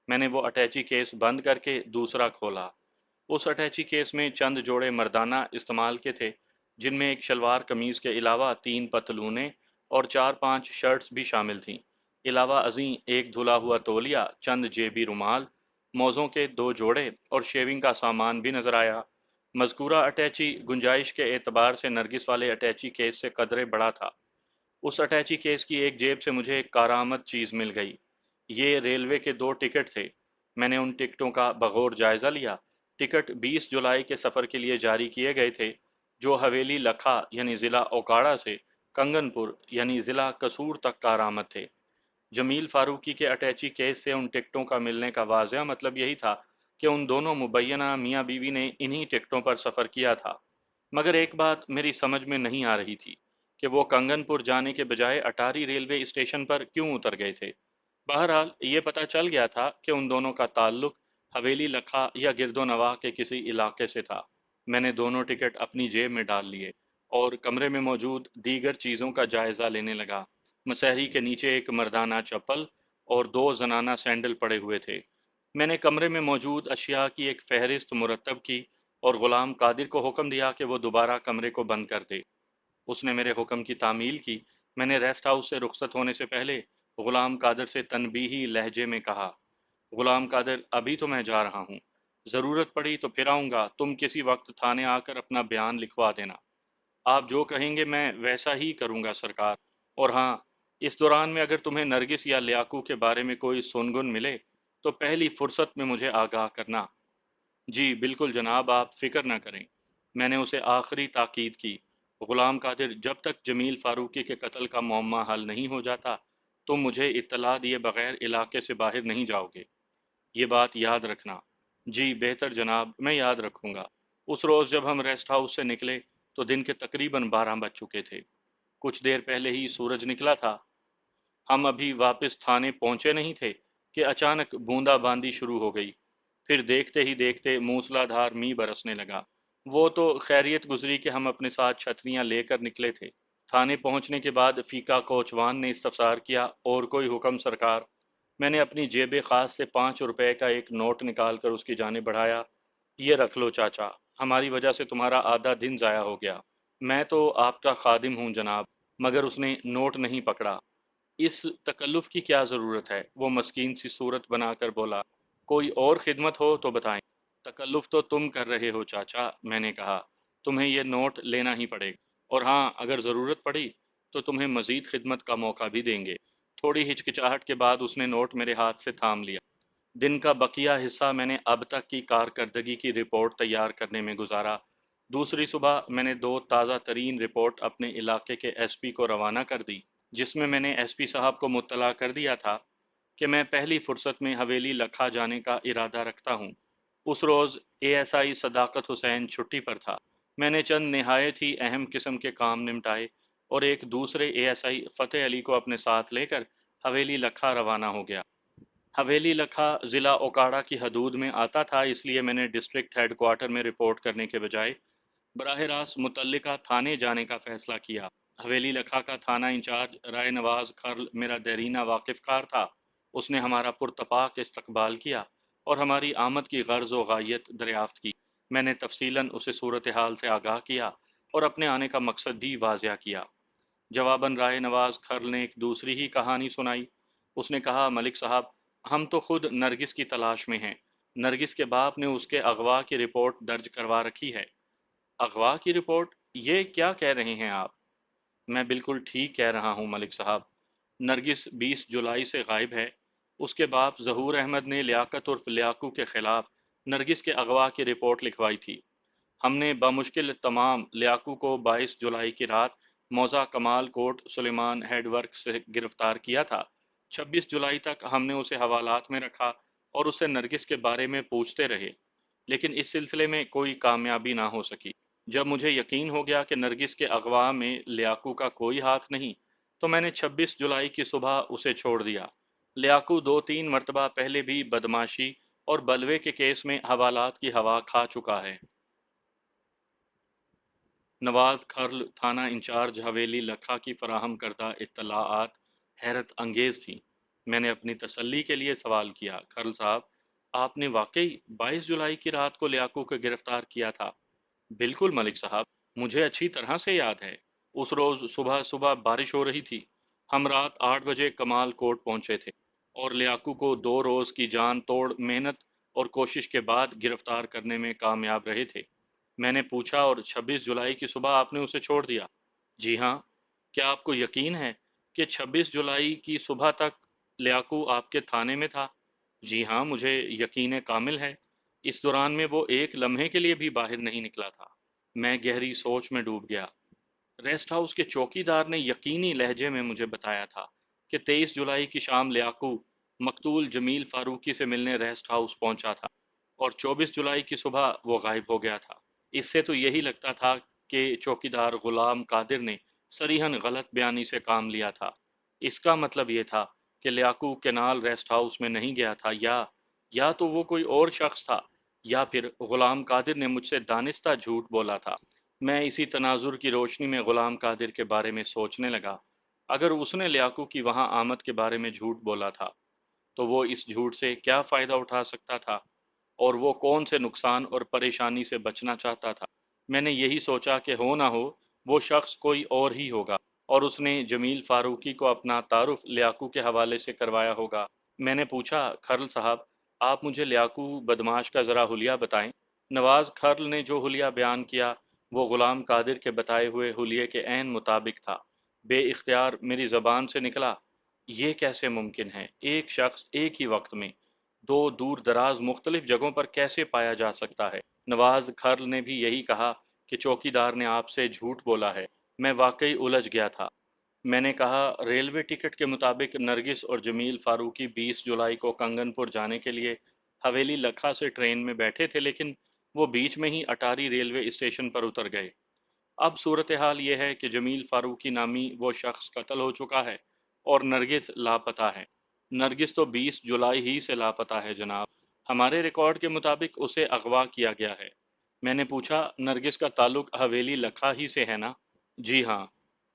Speaker 1: میں نے وہ اٹیچی کیس بند کر کے دوسرا کھولا۔ اس اٹیچی کیس میں چند جوڑے مردانہ استعمال کے تھے، جن میں ایک شلوار قمیض کے علاوہ تین پتلونیں اور چار پانچ شرٹس بھی شامل تھیں۔ علاوہ ازیں ایک دھلا ہوا تولیہ، چند جیبی رومال، موزوں کے دو جوڑے اور شیونگ کا سامان بھی نظر آیا۔ مذکورہ اٹیچی گنجائش کے اعتبار سے نرگس والے اٹیچی کیس سے قدرے بڑا تھا۔ اس اٹیچی کیس کی ایک جیب سے مجھے ایک کارآمد چیز مل گئی۔ یہ ریلوے کے دو ٹکٹ تھے۔ میں نے ان ٹکٹوں کا بغور جائزہ لیا۔ ٹکٹ 20 جولائی کے سفر کے لیے جاری کیے گئے تھے، جو حویلی لکھا یعنی ضلع اوکاڑا سے کنگن پور یعنی ضلع کسور تک کارآمد تھے۔ جمیل فاروقی کے اٹیچی کیس سے ان ٹکٹوں کا ملنے کا واضح مطلب یہی تھا کہ ان دونوں مبینہ میاں بیوی نے انہی ٹکٹوں پر سفر کیا تھا۔ مگر ایک بات میری سمجھ میں نہیں آ رہی تھی کہ وہ کنگن پور جانے کے بجائے اٹاری ریلوے اسٹیشن پر کیوں اتر گئے تھے۔ بہرحال یہ پتہ چل گیا تھا کہ ان دونوں کا تعلق حویلی لکھا یا گرد و نواح کے کسی علاقے سے تھا۔ میں نے دونوں ٹکٹ اپنی جیب میں ڈال لیے اور کمرے میں موجود دیگر چیزوں کا جائزہ لینے لگا۔ مسہری کے نیچے ایک مردانہ چپل اور دو زنانہ سینڈل پڑے ہوئے تھے۔ میں نے کمرے میں موجود اشیاء کی ایک فہرست مرتب کی اور غلام قادر کو حکم دیا کہ وہ دوبارہ کمرے کو بند کر دے۔ اس نے میرے حکم کی تعمیل کی۔ میں نے ریسٹ ہاؤس سے رخصت ہونے سے پہلے غلام قادر سے تنبیہی لہجے میں کہا، غلام قادر، ابھی تو میں جا رہا ہوں، ضرورت پڑی تو پھر آؤں گا، تم کسی وقت تھانے آ کر اپنا بیان لکھوا دینا۔ آپ جو کہیں گے میں ویسا ہی کروں گا سرکار۔ اور ہاں، اس دوران میں اگر تمہیں نرگس یا لیاقو کے بارے میں کوئی سنگن ملے تو پہلی فرصت میں مجھے آگاہ کرنا۔ جی بالکل جناب، آپ فکر نہ کریں۔ میں نے اسے آخری تاکید کی۔ غلام قادر، جب تک جمیل فاروقی کے قتل کا معمہ حل نہیں ہو جاتا تم مجھے اطلاع دیے بغیر علاقے سے باہر نہیں جاؤ گے، یہ بات یاد رکھنا۔ جی بہتر جناب، میں یاد رکھوں گا۔ اس روز جب ہم ریسٹ ہاؤس سے نکلے تو دن کے تقریباً 12 بج چکے تھے۔ کچھ دیر پہلے ہی سورج نکلا تھا۔ ہم ابھی واپس تھانے پہنچے نہیں تھے کہ اچانک بوندا باندی شروع ہو گئی۔ پھر دیکھتے ہی دیکھتے موسلا دھار می برسنے لگا۔ وہ تو خیریت گزری کہ ہم اپنے ساتھ چھتریاں لے کر نکلے تھے۔ تھانے پہنچنے کے بعد فیقا کوچوان نے استفسار کیا، اور کوئی حکم سرکار؟ میں نے اپنی جیب خاص سے 5 روپے کا ایک نوٹ نکال کر اس کی جانب بڑھایا۔ یہ رکھ لو چاچا، ہماری وجہ سے تمہارا آدھا دن ضائع ہو گیا۔ میں تو آپ کا خادم ہوں جناب۔ مگر اس نے نوٹ نہیں پکڑا۔ اس تکلف کی کیا ضرورت ہے؟ وہ مسکین سی صورت بنا کر بولا۔ کوئی اور خدمت ہو تو بتائیں۔ تکلف تو تم کر رہے ہو چاچا، میں نے کہا، تمہیں یہ نوٹ لینا ہی پڑے گا، اور ہاں اگر ضرورت پڑی تو تمہیں مزید خدمت کا موقع بھی دیں گے۔ تھوڑی ہچکچاہٹ کے بعد اس نے نوٹ میرے ہاتھ سے تھام لیا۔ دن کا بقیہ حصہ میں نے اب تک کی کارکردگی کی رپورٹ تیار کرنے میں گزارا۔ دوسری صبح میں نے دو تازہ ترین رپورٹ اپنے علاقے کے ایس پی کو روانہ کر دی، جس میں نے ایس پی صاحب کو مطلع کر دیا تھا کہ میں پہلی فرصت میں حویلی لکھا جانے کا ارادہ رکھتا ہوں۔ اس روز اے ایس آئی صداقت حسین چھٹی پر تھا۔ میں نے چند نہایت ہی اہم قسم کے کام نمٹائے اور ایک دوسرے اے ایس آئی فتح علی کو اپنے ساتھ لے کر حویلی لکھا روانہ ہو گیا۔ حویلی لکھا ضلع اوکاڑا کی حدود میں آتا تھا، اس لیے میں نے ڈسٹرکٹ ہیڈ کوارٹر میں رپورٹ کرنے کے بجائے براہ راست متعلقہ تھانے جانے کا فیصلہ کیا۔ حویلی لکھا کا تھانہ انچارج رائے نواز کھرل میرا دیرینہ واقف کار تھا۔ اس نے ہمارا پرتپاک استقبال کیا اور ہماری آمد کی غرض و غایت دریافت کی۔ میں نے تفصیلاً اسے صورتحال سے آگاہ کیا اور اپنے آنے کا مقصد بھی واضح کیا۔ جواباً رائے نواز کھرل نے ایک دوسری ہی کہانی سنائی۔ اس نے کہا، ملک صاحب، ہم تو خود نرگس کی تلاش میں ہیں۔ نرگس کے باپ نے اس کے اغوا کی رپورٹ درج کروا رکھی ہے۔ اغوا کی رپورٹ؟ یہ کیا کہہ رہے ہیں آپ؟ میں بالکل ٹھیک کہہ رہا ہوں ملک صاحب۔ نرگس 20 جولائی سے غائب ہے۔ اس کے باپ ظہور احمد نے لیاقت عرف لیاقو کے خلاف نرگس کے اغوا کی رپورٹ لکھوائی تھی۔ ہم نے بمشکل تمام لیاقو کو 22 جولائی کی رات موزہ کمال کوٹ سلیمان ہیڈ ورک سے گرفتار کیا تھا۔ 26 جولائی تک ہم نے اسے حوالات میں رکھا اور اس سے نرگس کے بارے میں پوچھتے رہے، لیکن اس سلسلے میں کوئی کامیابی نہ ہو سکی۔ جب مجھے یقین ہو گیا کہ نرگس کے اغوا میں لیاقو کا کوئی ہاتھ نہیں، تو میں نے 26 جولائی کی صبح اسے چھوڑ دیا۔ لیاقو 2-3 مرتبہ پہلے بھی بدماشی اور بلوے کے کیس میں حوالات کی ہوا کھا چکا ہے۔ نواز کھرل تھانہ انچارج حویلی لکھا کی فراہم کردہ اطلاعات حیرت انگیز تھیں۔ میں نے اپنی تسلی کے لیے سوال کیا، کھرل صاحب، آپ نے واقعی 22 جولائی کی رات کو لیاقو کو گرفتار کیا تھا؟ بالکل ملک صاحب، مجھے اچھی طرح سے یاد ہے۔ اس روز صبح صبح بارش ہو رہی تھی۔ ہم رات 8 بجے کمال کوٹ پہنچے تھے اور لیاقو کو 2 روز کی جان توڑ محنت اور کوشش کے بعد گرفتار کرنے میں کامیاب رہے تھے۔ میں نے پوچھا، اور 26 جولائی کی صبح آپ نے اسے چھوڑ دیا؟ جی ہاں۔ کیا آپ کو یقین ہے کہ 26 جولائی کی صبح تک لیاقو آپ کے تھانے میں تھا؟ جی ہاں، مجھے یقین کامل ہے۔ اس دوران میں وہ ایک لمحے کے لیے بھی باہر نہیں نکلا تھا۔ میں گہری سوچ میں ڈوب گیا۔ ریسٹ ہاؤس کے چوکی دار نے یقینی لہجے میں مجھے بتایا تھا کہ 23 جولائی کی شام لیاقو مقتول جمیل فاروقی سے ملنے ریسٹ ہاؤس پہنچا تھا اور 24 جولائی کی صبح وہ غائب ہو گیا تھا۔ اس سے تو یہی لگتا تھا کہ چوکیدار غلام قادر نے صریحاً غلط بیانی سے کام لیا تھا۔ اس کا مطلب یہ تھا کہ لیاقو کینال ریسٹ ہاؤس میں نہیں گیا تھا، یا تو وہ کوئی اور شخص تھا، یا پھر غلام قادر نے مجھ سے دانستہ جھوٹ بولا تھا۔ میں اسی تناظر کی روشنی میں غلام قادر کے بارے میں سوچنے لگا۔ اگر اس نے لیاقو کی وہاں آمد کے بارے میں جھوٹ بولا تھا، تو وہ اس جھوٹ سے کیا فائدہ اٹھا سکتا تھا، اور وہ کون سے نقصان اور پریشانی سے بچنا چاہتا تھا؟ میں نے یہی سوچا کہ ہو نہ ہو وہ شخص کوئی اور ہی ہوگا، اور اس نے جمیل فاروقی کو اپنا تعارف لیاقو کے حوالے سے کروایا ہوگا۔ میں نے پوچھا، کھرل صاحب، آپ مجھے لیاقو بدماش کا ذرا حلیہ بتائیں۔ نواز کھرل نے جو حلیہ بیان کیا وہ غلام قادر کے بتائے ہوئے حلیے کے عین مطابق تھا۔ بے اختیار میری زبان سے نکلا، یہ کیسے ممکن ہے؟ ایک شخص ایک ہی وقت میں دو دور دراز مختلف جگہوں پر کیسے پایا جا سکتا ہے؟ نواز کھرل نے بھی یہی کہا کہ چوکی دار نے آپ سے جھوٹ بولا ہے۔ میں واقعی الجھ گیا تھا۔ میں نے کہا، ریلوے ٹکٹ کے مطابق نرگس اور جمیل فاروقی 20 جولائی کو کنگن پور جانے کے لیے حویلی لکھا سے ٹرین میں بیٹھے تھے، لیکن وہ بیچ میں ہی اٹاری ریلوے اسٹیشن پر اتر گئے۔ اب صورتحال یہ ہے کہ جمیل فاروقی نامی وہ شخص قتل ہو چکا ہے اور نرگس لاپتہ ہے۔ نرگس تو 20 جولائی ہی سے لاپتہ ہے جناب۔ ہمارے ریکارڈ کے مطابق اسے اغوا کیا گیا ہے۔ میں نے پوچھا، نرگس کا تعلق حویلی لکھا ہی سے ہے نا؟ جی ہاں۔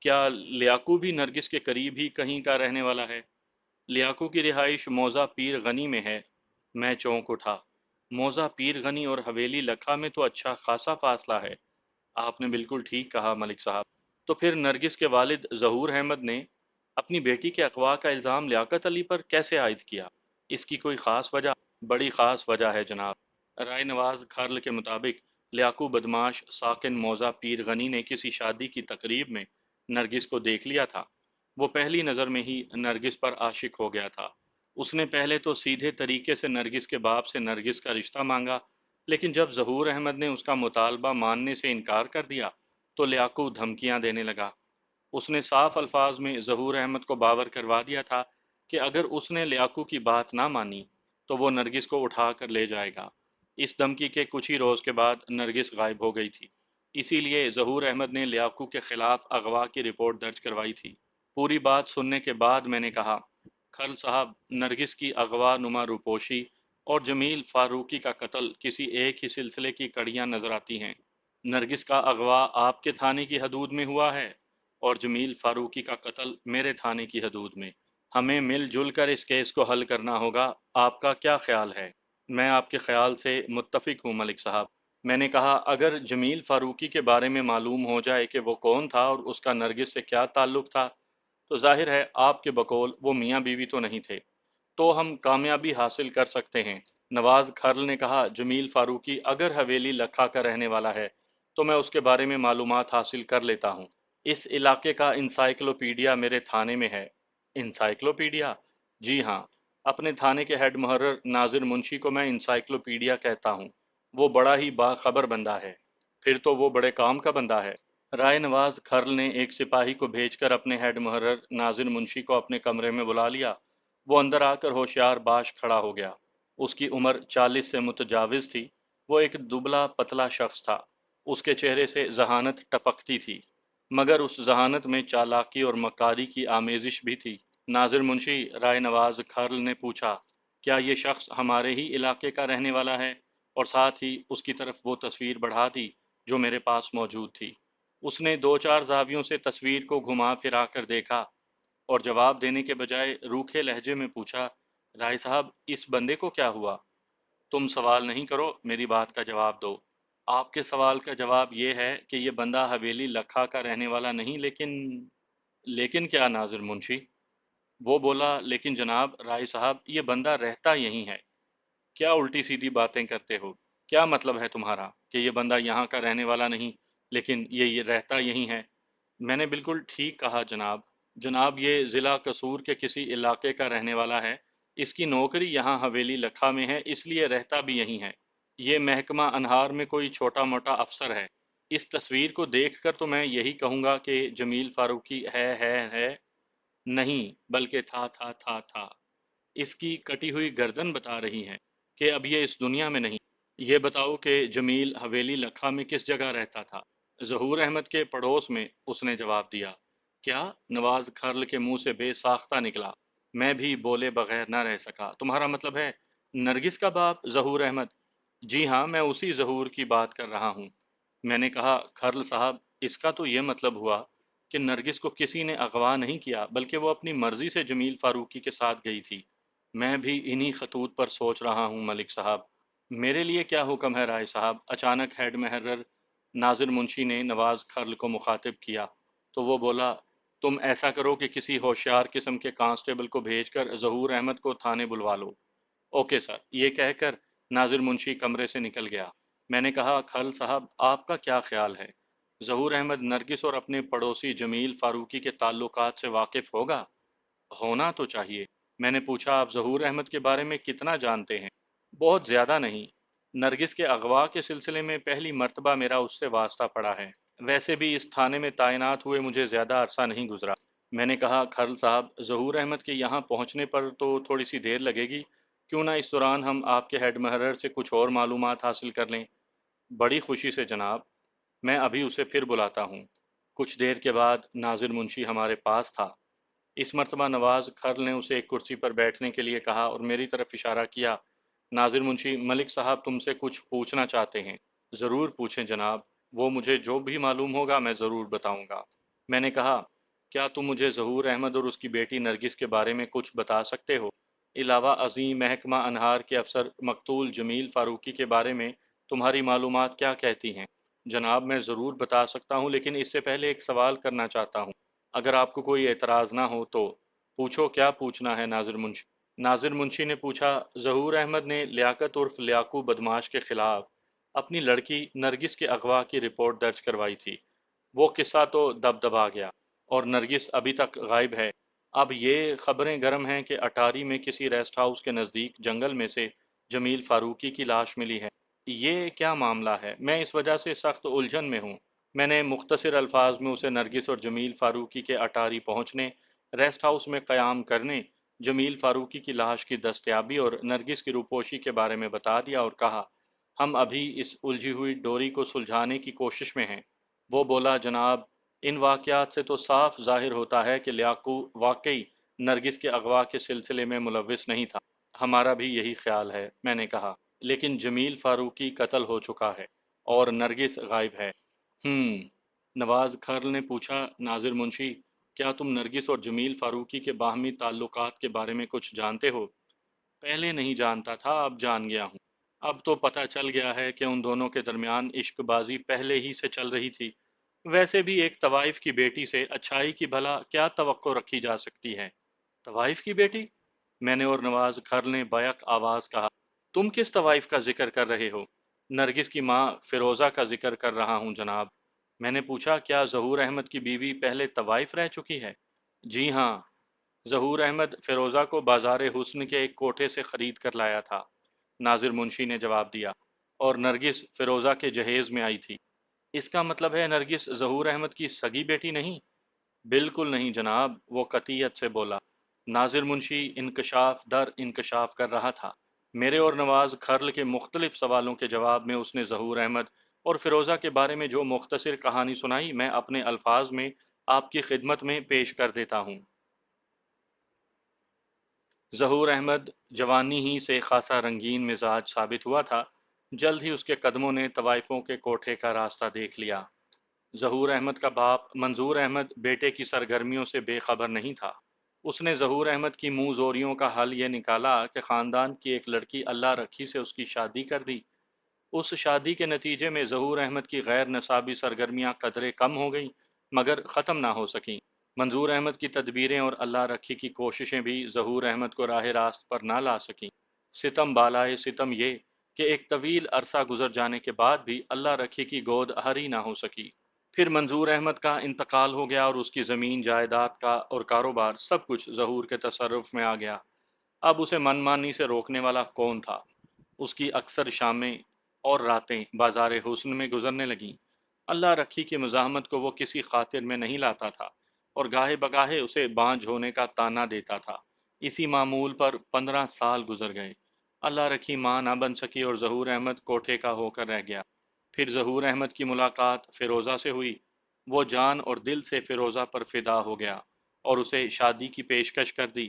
Speaker 1: کیا لیاقو بھی نرگس کے قریب ہی کہیں کا رہنے والا ہے؟ لیاقو کی رہائش موزہ پیر غنی میں ہے۔ میں چونک اٹھا۔ موزہ پیر غنی اور حویلی لکھا میں تو اچھا خاصا فاصلہ ہے۔ آپ نے بالکل ٹھیک کہا ملک صاحب۔ تو پھر نرگس کے والد ظہور احمد نے اپنی بیٹی کے اغوا کا الزام لیاقت علی پر کیسے عائد کیا؟ اس کی کوئی خاص وجہ؟ بڑی خاص وجہ ہے جناب۔ رائے نواز کھرل کے مطابق لیاقو بدماش ساکن موزہ پیر غنی نے کسی شادی کی تقریب میں نرگس کو دیکھ لیا تھا۔ وہ پہلی نظر میں ہی نرگس پر عاشق ہو گیا تھا۔ اس نے پہلے تو سیدھے طریقے سے نرگس کے باپ سے نرگس کا رشتہ مانگا، لیکن جب ظہور احمد نے اس کا مطالبہ ماننے سے انکار کر دیا تو لیاقو دھمکیاں دینے لگا۔ اس نے صاف الفاظ میں ظہور احمد کو باور کروا دیا تھا کہ اگر اس نے لیاقو کی بات نہ مانی تو وہ نرگس کو اٹھا کر لے جائے گا۔ اس دھمکی کے کچھ ہی روز کے بعد نرگس غائب ہو گئی تھی۔ اسی لیے ظہور احمد نے لیاقو کے خلاف اغوا کی رپورٹ درج کروائی تھی۔ پوری بات سننے کے بعد میں نے کہا، کھرل صاحب، نرگس کی اغوا نما روپوشی اور جمیل فاروقی کا قتل کسی ایک ہی سلسلے کی کڑیاں نظر آتی ہیں۔ نرگس کا اغوا آپ کے تھانے کی حدود میں ہوا ہے اور جمیل فاروقی کا قتل میرے تھانے کی حدود میں۔ ہمیں مل جل کر اس کیس کو حل کرنا ہوگا۔ آپ کا کیا خیال ہے؟ میں آپ کے خیال سے متفق ہوں ملک صاحب۔ میں نے کہا، اگر جمیل فاروقی کے بارے میں معلوم ہو جائے کہ وہ کون تھا اور اس کا نرگس سے کیا تعلق تھا، تو ظاہر ہے آپ کے بقول وہ میاں بیوی تو نہیں تھے، تو ہم کامیابی حاصل کر سکتے ہیں۔ نواز کھرل نے کہا، جمیل فاروقی اگر حویلی لکھا کا رہنے والا ہے تو میں اس کے بارے میں معلومات حاصل کر لیتا ہوں۔ اس علاقے کا انسائکلوپیڈیا میرے تھانے میں ہے۔ انسائکلوپیڈیا؟ جی ہاں، اپنے تھانے کے ہیڈ محرر ناظر منشی کو میں انسائکلوپیڈیا کہتا ہوں۔ وہ بڑا ہی باخبر بندہ ہے۔ پھر تو وہ بڑے کام کا بندہ ہے۔ رائے نواز کھرل نے ایک سپاہی کو بھیج کر اپنے ہیڈ محرر ناظر منشی کو اپنے کمرے میں بلا لیا۔ وہ اندر آ کر ہوشیار باش کھڑا ہو گیا۔ اس کی عمر 40 سے متجاوز تھی۔ وہ ایک دبلا پتلا شخص تھا۔ اس کے چہرے سے ذہانت ٹپکتی تھی، مگر اس ذہانت میں چالاکی اور مکاری کی آمیزش بھی تھی۔ ناظر منشی، رائے نواز کھرل نے پوچھا، کیا یہ شخص ہمارے ہی علاقے کا رہنے والا ہے؟ اور ساتھ ہی اس کی طرف وہ تصویر بڑھا دی جو میرے پاس موجود تھی۔ اس نے دو چار زاویوں سے تصویر کو گھما پھرا کر دیکھا اور جواب دینے کے بجائے روکھے لہجے میں پوچھا، رائے صاحب، اس بندے کو کیا ہوا؟ تم سوال نہیں کرو، میری بات کا جواب دو۔ آپ کے سوال کا جواب یہ ہے کہ یہ بندہ حویلی لکھا کا رہنے والا نہیں، لیکن کیا ناظر منشی؟ وہ بولا، لیکن جناب رائے صاحب، یہ بندہ رہتا یہیں ہے۔ کیا الٹی سیدھی باتیں کرتے ہو؟ کیا مطلب ہے تمہارا کہ یہ بندہ یہاں کا رہنے والا نہیں لیکن یہ رہتا یہیں ہے؟ میں نے بالکل ٹھیک کہا جناب۔ جناب، یہ ضلع قصور کے کسی علاقے کا رہنے والا ہے۔ اس کی نوکری یہاں حویلی لکھا میں ہے، اس لیے رہتا بھی یہیں ہے۔ یہ محکمہ انہار میں کوئی چھوٹا موٹا افسر ہے۔ اس تصویر کو دیکھ کر تو میں یہی کہوں گا کہ جمیل فاروقی ہے۔ نہیں، بلکہ تھا۔ اس کی کٹی ہوئی گردن بتا رہی ہے کہ اب یہ اس دنیا میں نہیں۔ یہ بتاؤ کہ جمیل حویلی لکھا میں کس جگہ رہتا تھا؟ ظہور احمد کے پڑوس میں، اس نے جواب دیا۔ کیا؟ نواز کھرل کے منہ سے بے ساختہ نکلا۔ میں بھی بولے بغیر نہ رہ سکا۔ تمہارا مطلب ہے نرگس کا باپ ظہور احمد؟ جی ہاں، میں اسی ظہور کی بات کر رہا ہوں۔ میں نے کہا، کھرل صاحب، اس کا تو یہ مطلب ہوا کہ نرگس کو کسی نے اغوا نہیں کیا، بلکہ وہ اپنی مرضی سے جمیل فاروقی کے ساتھ گئی تھی۔ میں بھی انہی خطوط پر سوچ رہا ہوں ملک صاحب۔ میرے لیے کیا حکم ہے رائے صاحب؟ اچانک ہیڈ محرر ناظر منشی نے نواز کھرل کو مخاطب کیا تو وہ بولا، تم ایسا کرو کہ کسی ہوشیار قسم کے کانسٹیبل کو بھیج کر ظہور احمد کو تھانے بلوا لو۔ اوکے سر، یہ کہہ کر ناظر منشی کمرے سے نکل گیا۔ میں نے کہا، کھرل صاحب، آپ کا کیا خیال ہے؟ ظہور احمد نرگس اور اپنے پڑوسی جمیل فاروقی کے تعلقات سے واقف ہوگا؟ ہونا تو چاہیے۔ میں نے پوچھا، آپ ظہور احمد کے بارے میں کتنا جانتے ہیں؟ بہت زیادہ نہیں۔ نرگس کے اغوا کے سلسلے میں پہلی مرتبہ میرا اس سے واسطہ پڑا ہے۔ ویسے بھی اس تھانے میں تعینات ہوئے مجھے زیادہ عرصہ نہیں گزرا۔ میں نے کہا، کھرل صاحب، ظہور احمد کے یہاں پہنچنے پر تو تھوڑی سی دیر لگے گی، کیوں نہ اس دوران ہم آپ کے ہیڈ محرر سے کچھ اور معلومات حاصل کر لیں؟ بڑی خوشی سے جناب، میں ابھی اسے پھر بلاتا ہوں۔ کچھ دیر کے بعد ناظر منشی ہمارے پاس تھا۔ اس مرتبہ نواز کھرل نے اسے ایک کرسی پر بیٹھنے کے لیے کہا اور میری طرف اشارہ کیا۔ ناظر منشی، ملک صاحب تم سے کچھ پوچھنا چاہتے ہیں۔ ضرور پوچھیں جناب، وہ مجھے جو بھی معلوم ہوگا میں ضرور بتاؤں گا۔ میں نے کہا، کیا تم مجھے ظہور احمد اور اس کی بیٹی نرگس کے بارے میں کچھ بتا سکتے ہو؟ علاوہ عظیم محکمہ انہار کے افسر مقتول جمیل فاروقی کے بارے میں تمہاری معلومات کیا کہتی ہیں؟ جناب، میں ضرور بتا سکتا ہوں، لیکن اس سے پہلے ایک سوال کرنا چاہتا ہوں، اگر آپ کو کوئی اعتراض نہ ہو تو۔ پوچھو، کیا پوچھنا ہے ناظر منشی؟ ناظر منشی نے پوچھا، ظہور احمد نے لیاقت عرف لیاقو بدماش کے خلاف اپنی لڑکی نرگس کے اغوا کی رپورٹ درج کروائی تھی۔ وہ قصہ تو دب دبا گیا اور نرگس ابھی تک غائب ہے۔ اب یہ خبریں گرم ہیں کہ اٹاری میں کسی ریسٹ ہاؤس کے نزدیک جنگل میں سے جمیل فاروقی کی لاش ملی ہے۔ یہ کیا معاملہ ہے؟ میں اس وجہ سے سخت الجھن میں ہوں۔ میں نے مختصر الفاظ میں اسے نرگس اور جمیل فاروقی کے اٹاری پہنچنے، ریسٹ ہاؤس میں قیام کرنے، جمیل فاروقی کی لاش کی دستیابی اور نرگس کی روپوشی کے بارے میں بتا دیا اور کہا، ہم ابھی اس الجھی ہوئی ڈوری کو سلجھانے کی کوشش میں ہیں۔ وہ بولا، جناب، ان واقعات سے تو صاف ظاہر ہوتا ہے کہ لیاقو واقعی نرگس کے اغوا کے سلسلے میں ملوث نہیں تھا۔ ہمارا بھی یہی خیال ہے، میں نے کہا، لیکن جمیل فاروقی قتل ہو چکا ہے اور نرگس غائب ہے۔ نواز کھرل نے پوچھا، ناظر منشی، کیا تم نرگس اور جمیل فاروقی کے باہمی تعلقات کے بارے میں کچھ جانتے ہو؟ پہلے نہیں جانتا تھا، اب جان گیا ہوں۔ اب تو پتہ چل گیا ہے کہ ان دونوں کے درمیان عشق بازی پہلے ہی سے چل رہی تھی۔ ویسے بھی ایک طوائف کی بیٹی سے اچھائی کی بھلا کیا توقع رکھی جا سکتی ہے؟ طوائف کی بیٹی؟ میں نے اور نواز کھرل نے بیک آواز کہا، تم کس طوائف کا ذکر کر رہے ہو؟ نرگس کی ماں فیروزہ کا ذکر کر رہا ہوں جناب۔ میں نے پوچھا کیا ظہور احمد کی بیوی پہلے طوائف رہ چکی ہے؟ جی ہاں، ظہور احمد فیروزہ کو بازار حسن کے ایک کوٹھے سے خرید کر لایا تھا، ناظر منشی نے جواب دیا، اور نرگس فیروزہ کے جہیز میں آئی تھی۔ اس کا مطلب ہے نرگس ظہور احمد کی سگی بیٹی نہیں؟ بالکل نہیں جناب، وہ قطعیت سے بولا۔ ناظر منشی انکشاف در انکشاف کر رہا تھا۔ میرے اور نواز کھرل کے مختلف سوالوں کے جواب میں اس نے ظہور احمد اور فیروزہ کے بارے میں جو مختصر کہانی سنائی، میں اپنے الفاظ میں آپ کی خدمت میں پیش کر دیتا ہوں۔ ظہور احمد جوانی ہی سے خاصا رنگین مزاج ثابت ہوا تھا، جلد ہی اس کے قدموں نے طوائفوں کے کوٹھے کا راستہ دیکھ لیا۔ ظہور احمد کا باپ منظور احمد بیٹے کی سرگرمیوں سے بے خبر نہیں تھا۔ اس نے ظہور احمد کی منہ زوریوں کا حل یہ نکالا کہ خاندان کی ایک لڑکی اللہ رکھی سے اس کی شادی کر دی۔ اس شادی کے نتیجے میں ظہور احمد کی غیر نصابی سرگرمیاں قدرے کم ہو گئیں مگر ختم نہ ہو سکیں۔ منظور احمد کی تدبیریں اور اللہ رکھی کی کوششیں بھی ظہور احمد کو راہ راست پر نہ لا سکیں۔ ستم بالائے ستم یہ کہ ایک طویل عرصہ گزر جانے کے بعد بھی اللہ رکھی کی گود ہری نہ ہو سکی۔ پھر منظور احمد کا انتقال ہو گیا اور اس کی زمین جائیداد کا اور کاروبار سب کچھ ظہور کے تصرف میں آ گیا۔ اب اسے من مانی سے روکنے والا کون تھا؟ اس کی اکثر شامیں اور راتیں بازار حسن میں گزرنے لگیں۔ اللہ رکھی کی مزاحمت کو وہ کسی خاطر میں نہیں لاتا تھا اور گاہے بگاہے اسے بانجھ ہونے کا تانا دیتا تھا۔ اسی معمول پر 15 سال گزر گئے۔ اللہ رکھی ماں نہ بن سکی اور ظہور احمد کوٹھے کا ہو کر رہ گیا۔ پھر ظہور احمد کی ملاقات فیروزہ سے ہوئی۔ وہ جان اور دل سے فیروزہ پر فدا ہو گیا اور اسے شادی کی پیشکش کر دی۔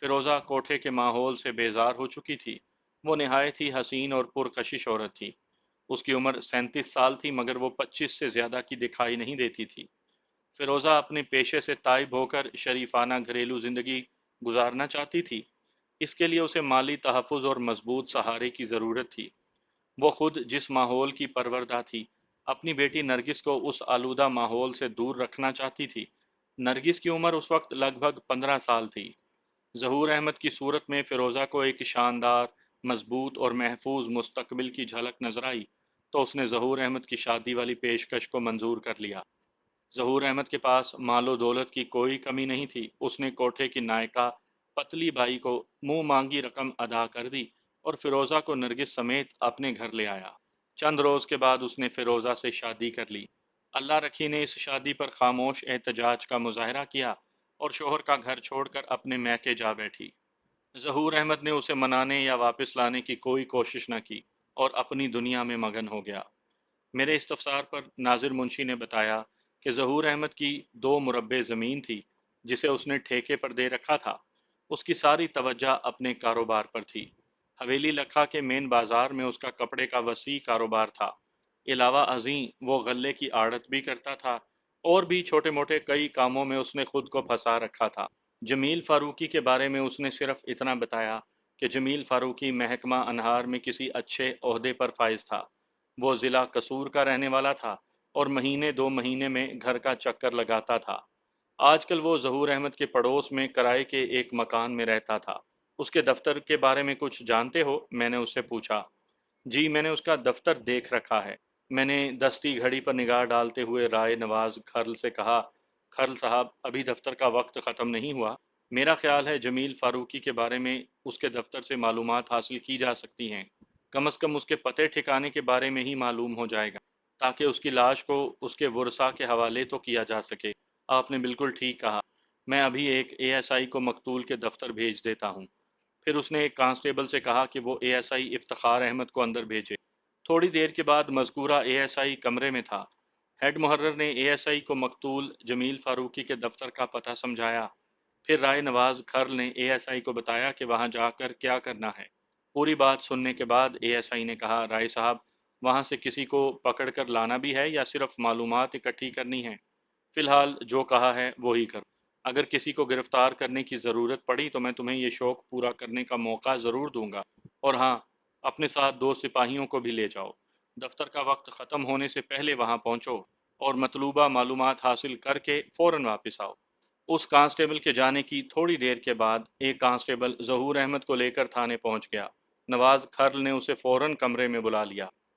Speaker 1: فیروزہ کوٹھے کے ماحول سے بیزار ہو چکی تھی۔ وہ نہایت ہی حسین اور پرکشش عورت تھی۔ اس کی عمر 37 سال تھی مگر وہ 25 سے زیادہ کی دکھائی نہیں دیتی تھی۔ فیروزہ اپنے پیشے سے تائب ہو کر شریفانہ گھریلو زندگی گزارنا چاہتی تھی۔ اس کے لیے اسے مالی تحفظ اور مضبوط سہارے کی ضرورت تھی۔ وہ خود جس ماحول کی پروردہ تھی، اپنی بیٹی نرگس کو اس آلودہ ماحول سے دور رکھنا چاہتی تھی۔ نرگس کی عمر اس وقت لگ بھگ 15 سال تھی۔ ظہور احمد کی صورت میں فیروزہ کو ایک شاندار، مضبوط اور محفوظ مستقبل کی جھلک نظر آئی تو اس نے ظہور احمد کی شادی والی پیشکش کو منظور کر لیا۔ ظہور احمد کے پاس مال و دولت کی کوئی کمی نہیں تھی۔ اس نے کوٹھے کی نائکا پتلی بائی کو منہ مانگی رقم ادا کر دی اور فیروزہ کو نرگس سمیت اپنے گھر لے آیا۔ چند روز کے بعد اس نے فیروزہ سے شادی کر لی۔ اللہ رکھی نے اس شادی پر خاموش احتجاج کا مظاہرہ کیا اور شوہر کا گھر چھوڑ کر اپنے میکے جا بیٹھی۔ ظہور احمد نے اسے منانے یا واپس لانے کی کوئی کوشش نہ کی اور اپنی دنیا میں مگن ہو گیا۔ میرے استفسار پر ناظر منشی نے بتایا کہ ظہور احمد کی 2 مربع زمین تھی جسے اس نے ٹھیکے پر دے رکھا تھا۔ اس کی ساری توجہ اپنے کاروبار پر تھی۔ حویلی لکھا کے مین بازار میں اس کا کپڑے کا وسیع کاروبار تھا۔ علاوہ ازیں وہ غلے کی آڑت بھی کرتا تھا اور بھی چھوٹے موٹے کئی کاموں میں اس نے خود کو پھنسا رکھا تھا۔ جمیل فاروقی کے بارے میں اس نے صرف اتنا بتایا کہ جمیل فاروقی محکمہ انہار میں کسی اچھے عہدے پر فائز تھا۔ وہ ضلع قصور کا رہنے والا تھا اور مہینے 2 مہینے میں گھر کا چکر لگاتا تھا۔ آج کل وہ ظہور احمد کے پڑوس میں کرائے کے ایک مکان میں رہتا تھا۔ اس کے دفتر کے بارے میں کچھ جانتے ہو؟ میں نے اس سے پوچھا۔ جی میں نے اس کا دفتر دیکھ رکھا ہے۔ میں نے دستی گھڑی پر نگاہ ڈالتے ہوئے رائے نواز کھرل سے کہا، کھرل صاحب ابھی دفتر کا وقت ختم نہیں ہوا۔ میرا خیال ہے جمیل فاروقی کے بارے میں اس کے دفتر سے معلومات حاصل کی جا سکتی ہیں۔ کم از کم اس کے پتے ٹھکانے کے بارے میں ہی معلوم ہو جائے گا تاکہ اس کی لاش کو اس کے ورثاء کے حوالے تو کیا جا سکے۔ آپ نے بالکل ٹھیک کہا۔ میں ابھی ایک اے ایس آئی کو مقتول کے دفتر بھیج دیتا ہوں۔ پھر اس نے ایک کانسٹیبل سے کہا کہ وہ A S I Iftikhar Ahmed کو اندر بھیجے۔ تھوڑی دیر کے بعد مذکورہ اے ایس آئی کمرے میں تھا۔ ہیڈ محرر نے اے ایس آئی کو مقتول جمیل فاروقی کے دفتر کا پتہ سمجھایا۔ پھر رائے نواز کھرل نے اے ایس آئی کو بتایا کہ وہاں جا کر کیا کرنا ہے۔ پوری بات سننے کے بعد اے ایس آئی نے کہا، رائے صاحب وہاں سے کسی کو پکڑ کر لانا بھی ہے یا صرف معلومات اکٹھی کرنی ہے؟ فی الحال جو کہا ہے وہی کرو۔ اگر کسی کو گرفتار کرنے کی ضرورت پڑی تو میں تمہیں یہ شوق پورا کرنے کا موقع ضرور دوں گا۔ اور ہاں، اپنے ساتھ 2 سپاہیوں کو بھی لے جاؤ۔ دفتر کا وقت ختم ہونے سے پہلے وہاں پہنچو اور مطلوبہ معلومات حاصل کر کے فوراً واپس آؤ۔ اس کانسٹیبل کے جانے کی تھوڑی دیر کے بعد ایک کانسٹیبل ظہور احمد کو لے کر تھانے پہنچ گیا۔ نواز کھرل نے اسے فوراً کمرے میں بلا لیا۔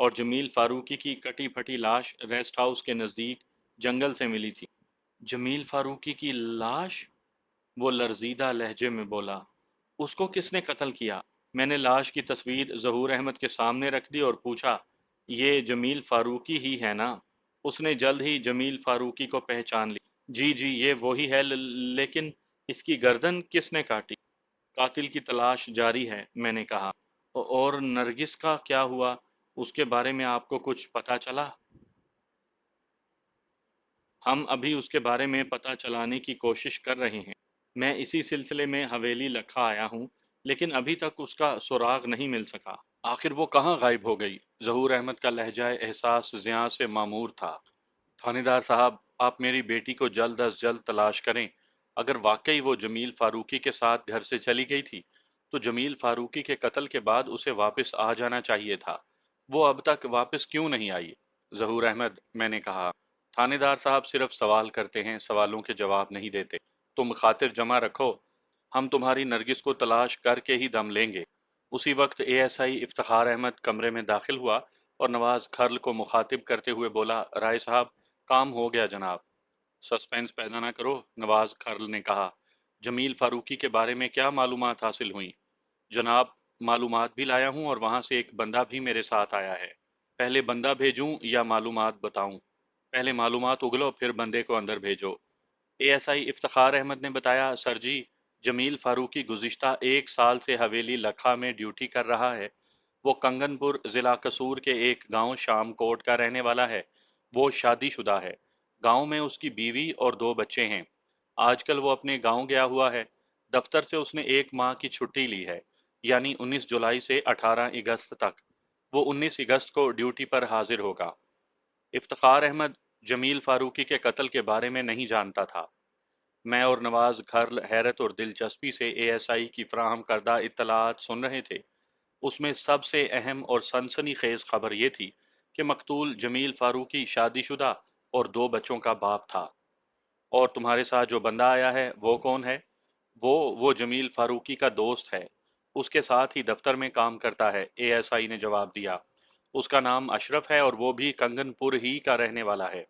Speaker 1: اور جمیل فاروقی کی کٹی پھٹی لاش ریسٹ ہاؤس کے نزدیک جنگل سے ملی تھی۔ جمیل فاروقی کی لاش؟ وہ لرزیدہ لہجے میں بولا۔ اس کو کس نے قتل کیا؟ میں نے لاش کی تصویر ظہور احمد کے سامنے رکھ دی اور پوچھا، یہ جمیل فاروقی ہی ہے نا؟ اس نے جلد ہی جمیل فاروقی کو پہچان لی۔ جی جی یہ وہی ہے، لیکن اس کی گردن کس نے کاٹی؟ قاتل کی تلاش جاری ہے، میں نے کہا۔ اور نرگس کا کیا ہوا؟ اس کے بارے میں آپ کو کچھ پتا چلا؟ ہم ابھی اس کے بارے میں پتہ چلانے کی کوشش کر رہے ہیں۔ میں اسی سلسلے میں حویلی لکھا آیا ہوں، لیکن ابھی تک اس کا سراغ نہیں مل سکا۔ آخر وہ کہاں غائب ہو گئی؟ ظہور احمد کا لہجہ احساس زیاں سے معمور تھا۔ تھانے دار صاحب، آپ میری بیٹی کو جلد از جلد تلاش کریں۔ اگر واقعی وہ جمیل فاروقی کے ساتھ گھر سے چلی گئی تھی، تو جمیل فاروقی کے قتل کے بعد اسے واپس آ جانا چاہیے تھا۔ وہ اب تک واپس کیوں نہیں آئی؟ ظہور احمد، میں نے کہا، تھانے دار صاحب صرف سوال کرتے ہیں، سوالوں کے جواب نہیں دیتے۔ تم خاطر جمع رکھو، ہم تمہاری نرگس کو تلاش کر کے ہی دم لیں گے۔ اسی وقت A S I Iftikhar Ahmed کمرے میں داخل ہوا اور نواز کھرل کو مخاطب کرتے ہوئے بولا، رائے صاحب، کام ہو گیا جناب۔ سسپینس پیدا نہ کرو، نواز کھرل نے کہا۔ جمیل فاروقی کے بارے میں کیا معلومات حاصل ہوئیں؟ جناب، معلومات بھی لایا ہوں اور وہاں سے ایک بندہ بھی میرے ساتھ آیا ہے۔ پہلے بندہ بھیجوں یا معلومات بتاؤں؟ پہلے معلومات اگلو، پھر بندے کو اندر بھیجو۔ A S I Iftikhar Ahmed نے بتایا، سر جی، جمیل فاروقی گزشتہ 1 سال سے حویلی لکھا میں ڈیوٹی کر رہا ہے۔ وہ کنگن پور ضلع قصور کے ایک گاؤں شام کوٹ کا رہنے والا ہے۔ وہ شادی شدہ ہے۔ گاؤں میں اس کی بیوی اور 2 بچے ہیں۔ آج کل وہ اپنے گاؤں گیا ہوا ہے۔ دفتر سے اس نے 1 ماہ کی چھٹی لی ہے، یعنی 19 جولائی سے 18 اگست تک۔ وہ 19 اگست کو ڈیوٹی پر حاضر ہوگا۔ افتخار احمد جمیل فاروقی کے قتل کے بارے میں نہیں جانتا تھا۔ میں اور نواز کھرل حیرت اور دلچسپی سے اے ایس آئی کی فراہم کردہ اطلاعات سن رہے تھے۔ اس میں سب سے اہم اور سنسنی خیز خبر یہ تھی کہ مقتول جمیل فاروقی شادی شدہ اور 2 بچوں کا باپ تھا۔ اور تمہارے ساتھ جو بندہ آیا ہے وہ کون ہے؟ وہ جمیل فاروقی کا دوست ہے۔ اس کے ساتھ ہی دفتر میں کام کرتا ہے، اے ایس آئی نے جواب دیا۔ اس کا نام اشرف ہے اور وہ بھی کنگن پور ہی کا رہنے والا ہے۔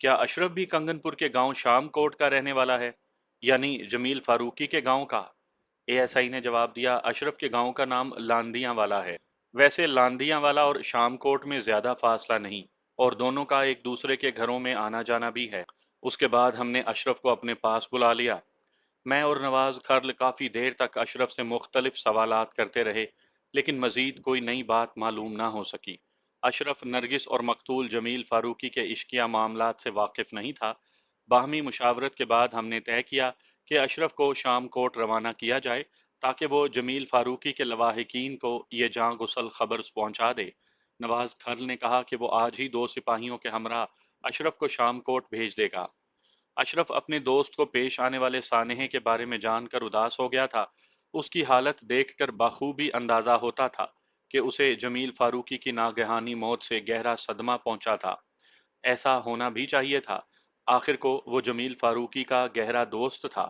Speaker 1: کیا اشرف بھی کنگن پور کے گاؤں شام کوٹ کا رہنے والا ہے؟ یعنی جمیل فاروقی کے گاؤں کا؟ اے ایس آئی نے جواب دیا، اشرف کے گاؤں کا نام لاندیاں والا ہے۔ ویسے لاندیاں والا اور شام کوٹ میں زیادہ فاصلہ نہیں، اور دونوں کا ایک دوسرے کے گھروں میں آنا جانا بھی ہے۔ اس کے بعد ہم نے اشرف کو اپنے پاس بلا لیا۔ میں اور نواز کھرل کافی دیر تک اشرف سے مختلف سوالات کرتے رہے، لیکن مزید کوئی نئی بات معلوم نہ ہو سکی۔ اشرف نرگس اور مقتول جمیل فاروقی کے عشقیہ معاملات سے واقف نہیں تھا۔ باہمی مشاورت کے بعد ہم نے طے کیا کہ اشرف کو شام کوٹ روانہ کیا جائے تاکہ وہ جمیل فاروقی کے لواحقین کو یہ جاں گسل خبر پہنچا دے۔ نواز کھرل نے کہا کہ وہ آج ہی 2 سپاہیوں کے ہمراہ اشرف کو شام کوٹ بھیج دے گا۔ اشرف اپنے دوست کو پیش آنے والے سانحے کے بارے میں جان کر اداس ہو گیا تھا۔ اس کی حالت دیکھ کر بخوبی اندازہ ہوتا تھا کہ اسے جمیل فاروقی کی ناگہانی موت سے گہرا صدمہ پہنچا تھا۔ ایسا ہونا بھی چاہیے تھا، آخر کو وہ جمیل فاروقی کا گہرا دوست تھا۔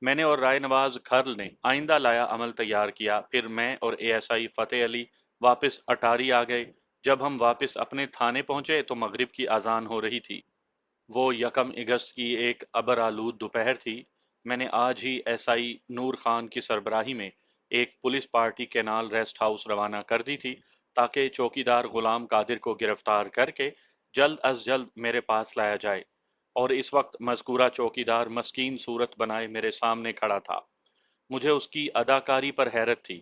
Speaker 1: میں نے اور رائے نواز کھرل نے آئندہ لایا عمل تیار کیا، پھر میں اور اے ایس آئی فتح علی واپس اٹاری آ گئے۔ جب ہم واپس اپنے تھانے پہنچے تو مغرب کی اذان ہو رہی تھی۔ وہ 1 اگست کی ایک ابر آلود دوپہر تھی۔ میں نے آج ہی ایس آئی نور خان کی سربراہی میں ایک police party canal rest house روانہ کر دی تھی تاکہ چوکیدار غلام قادر کو گرفتار کر کے جلد از جلد میرے پاس لایا جائے، اور اس وقت مذکورہ چوکیدار مسکین صورت بنائے میرے سامنے کھڑا تھا۔ مجھے اس کی اداکاری پر حیرت تھی۔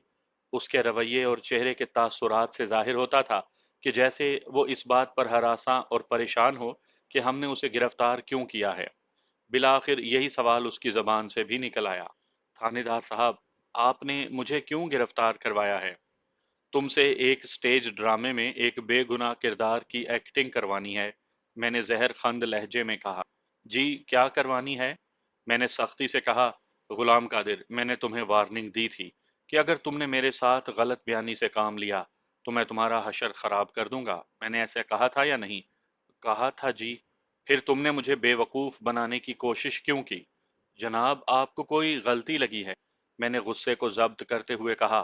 Speaker 1: اس کے رویے اور چہرے کے تاثرات سے ظاہر ہوتا تھا کہ جیسے وہ اس بات پر ہراساں اور پریشان ہو کہ ہم نے اسے گرفتار کیوں کیا ہے۔ بالآخر یہی سوال اس کی زبان سے بھی نکل آیا، تھانے دار صاحب، آپ نے مجھے کیوں گرفتار کروایا ہے؟ تم سے ایک سٹیج ڈرامے میں ایک بے گناہ کردار کی ایکٹنگ کروانی ہے، میں نے زہر خند لہجے میں کہا۔ جی کیا کروانی ہے؟ میں نے سختی سے کہا، غلام قادر، میں نے تمہیں وارننگ دی تھی کہ اگر تم نے میرے ساتھ غلط بیانی سے کام لیا تو میں تمہارا حشر خراب کر دوں گا۔ میں نے ایسا کہا تھا یا نہیں؟ کہا تھا جی۔ پھر تم نے مجھے بے وقوف بنانے کی کوشش کیوں کی؟ جناب، آپ کو کوئی غلطی لگی ہے، میں نے غصے کو ضبط کرتے ہوئے کہا۔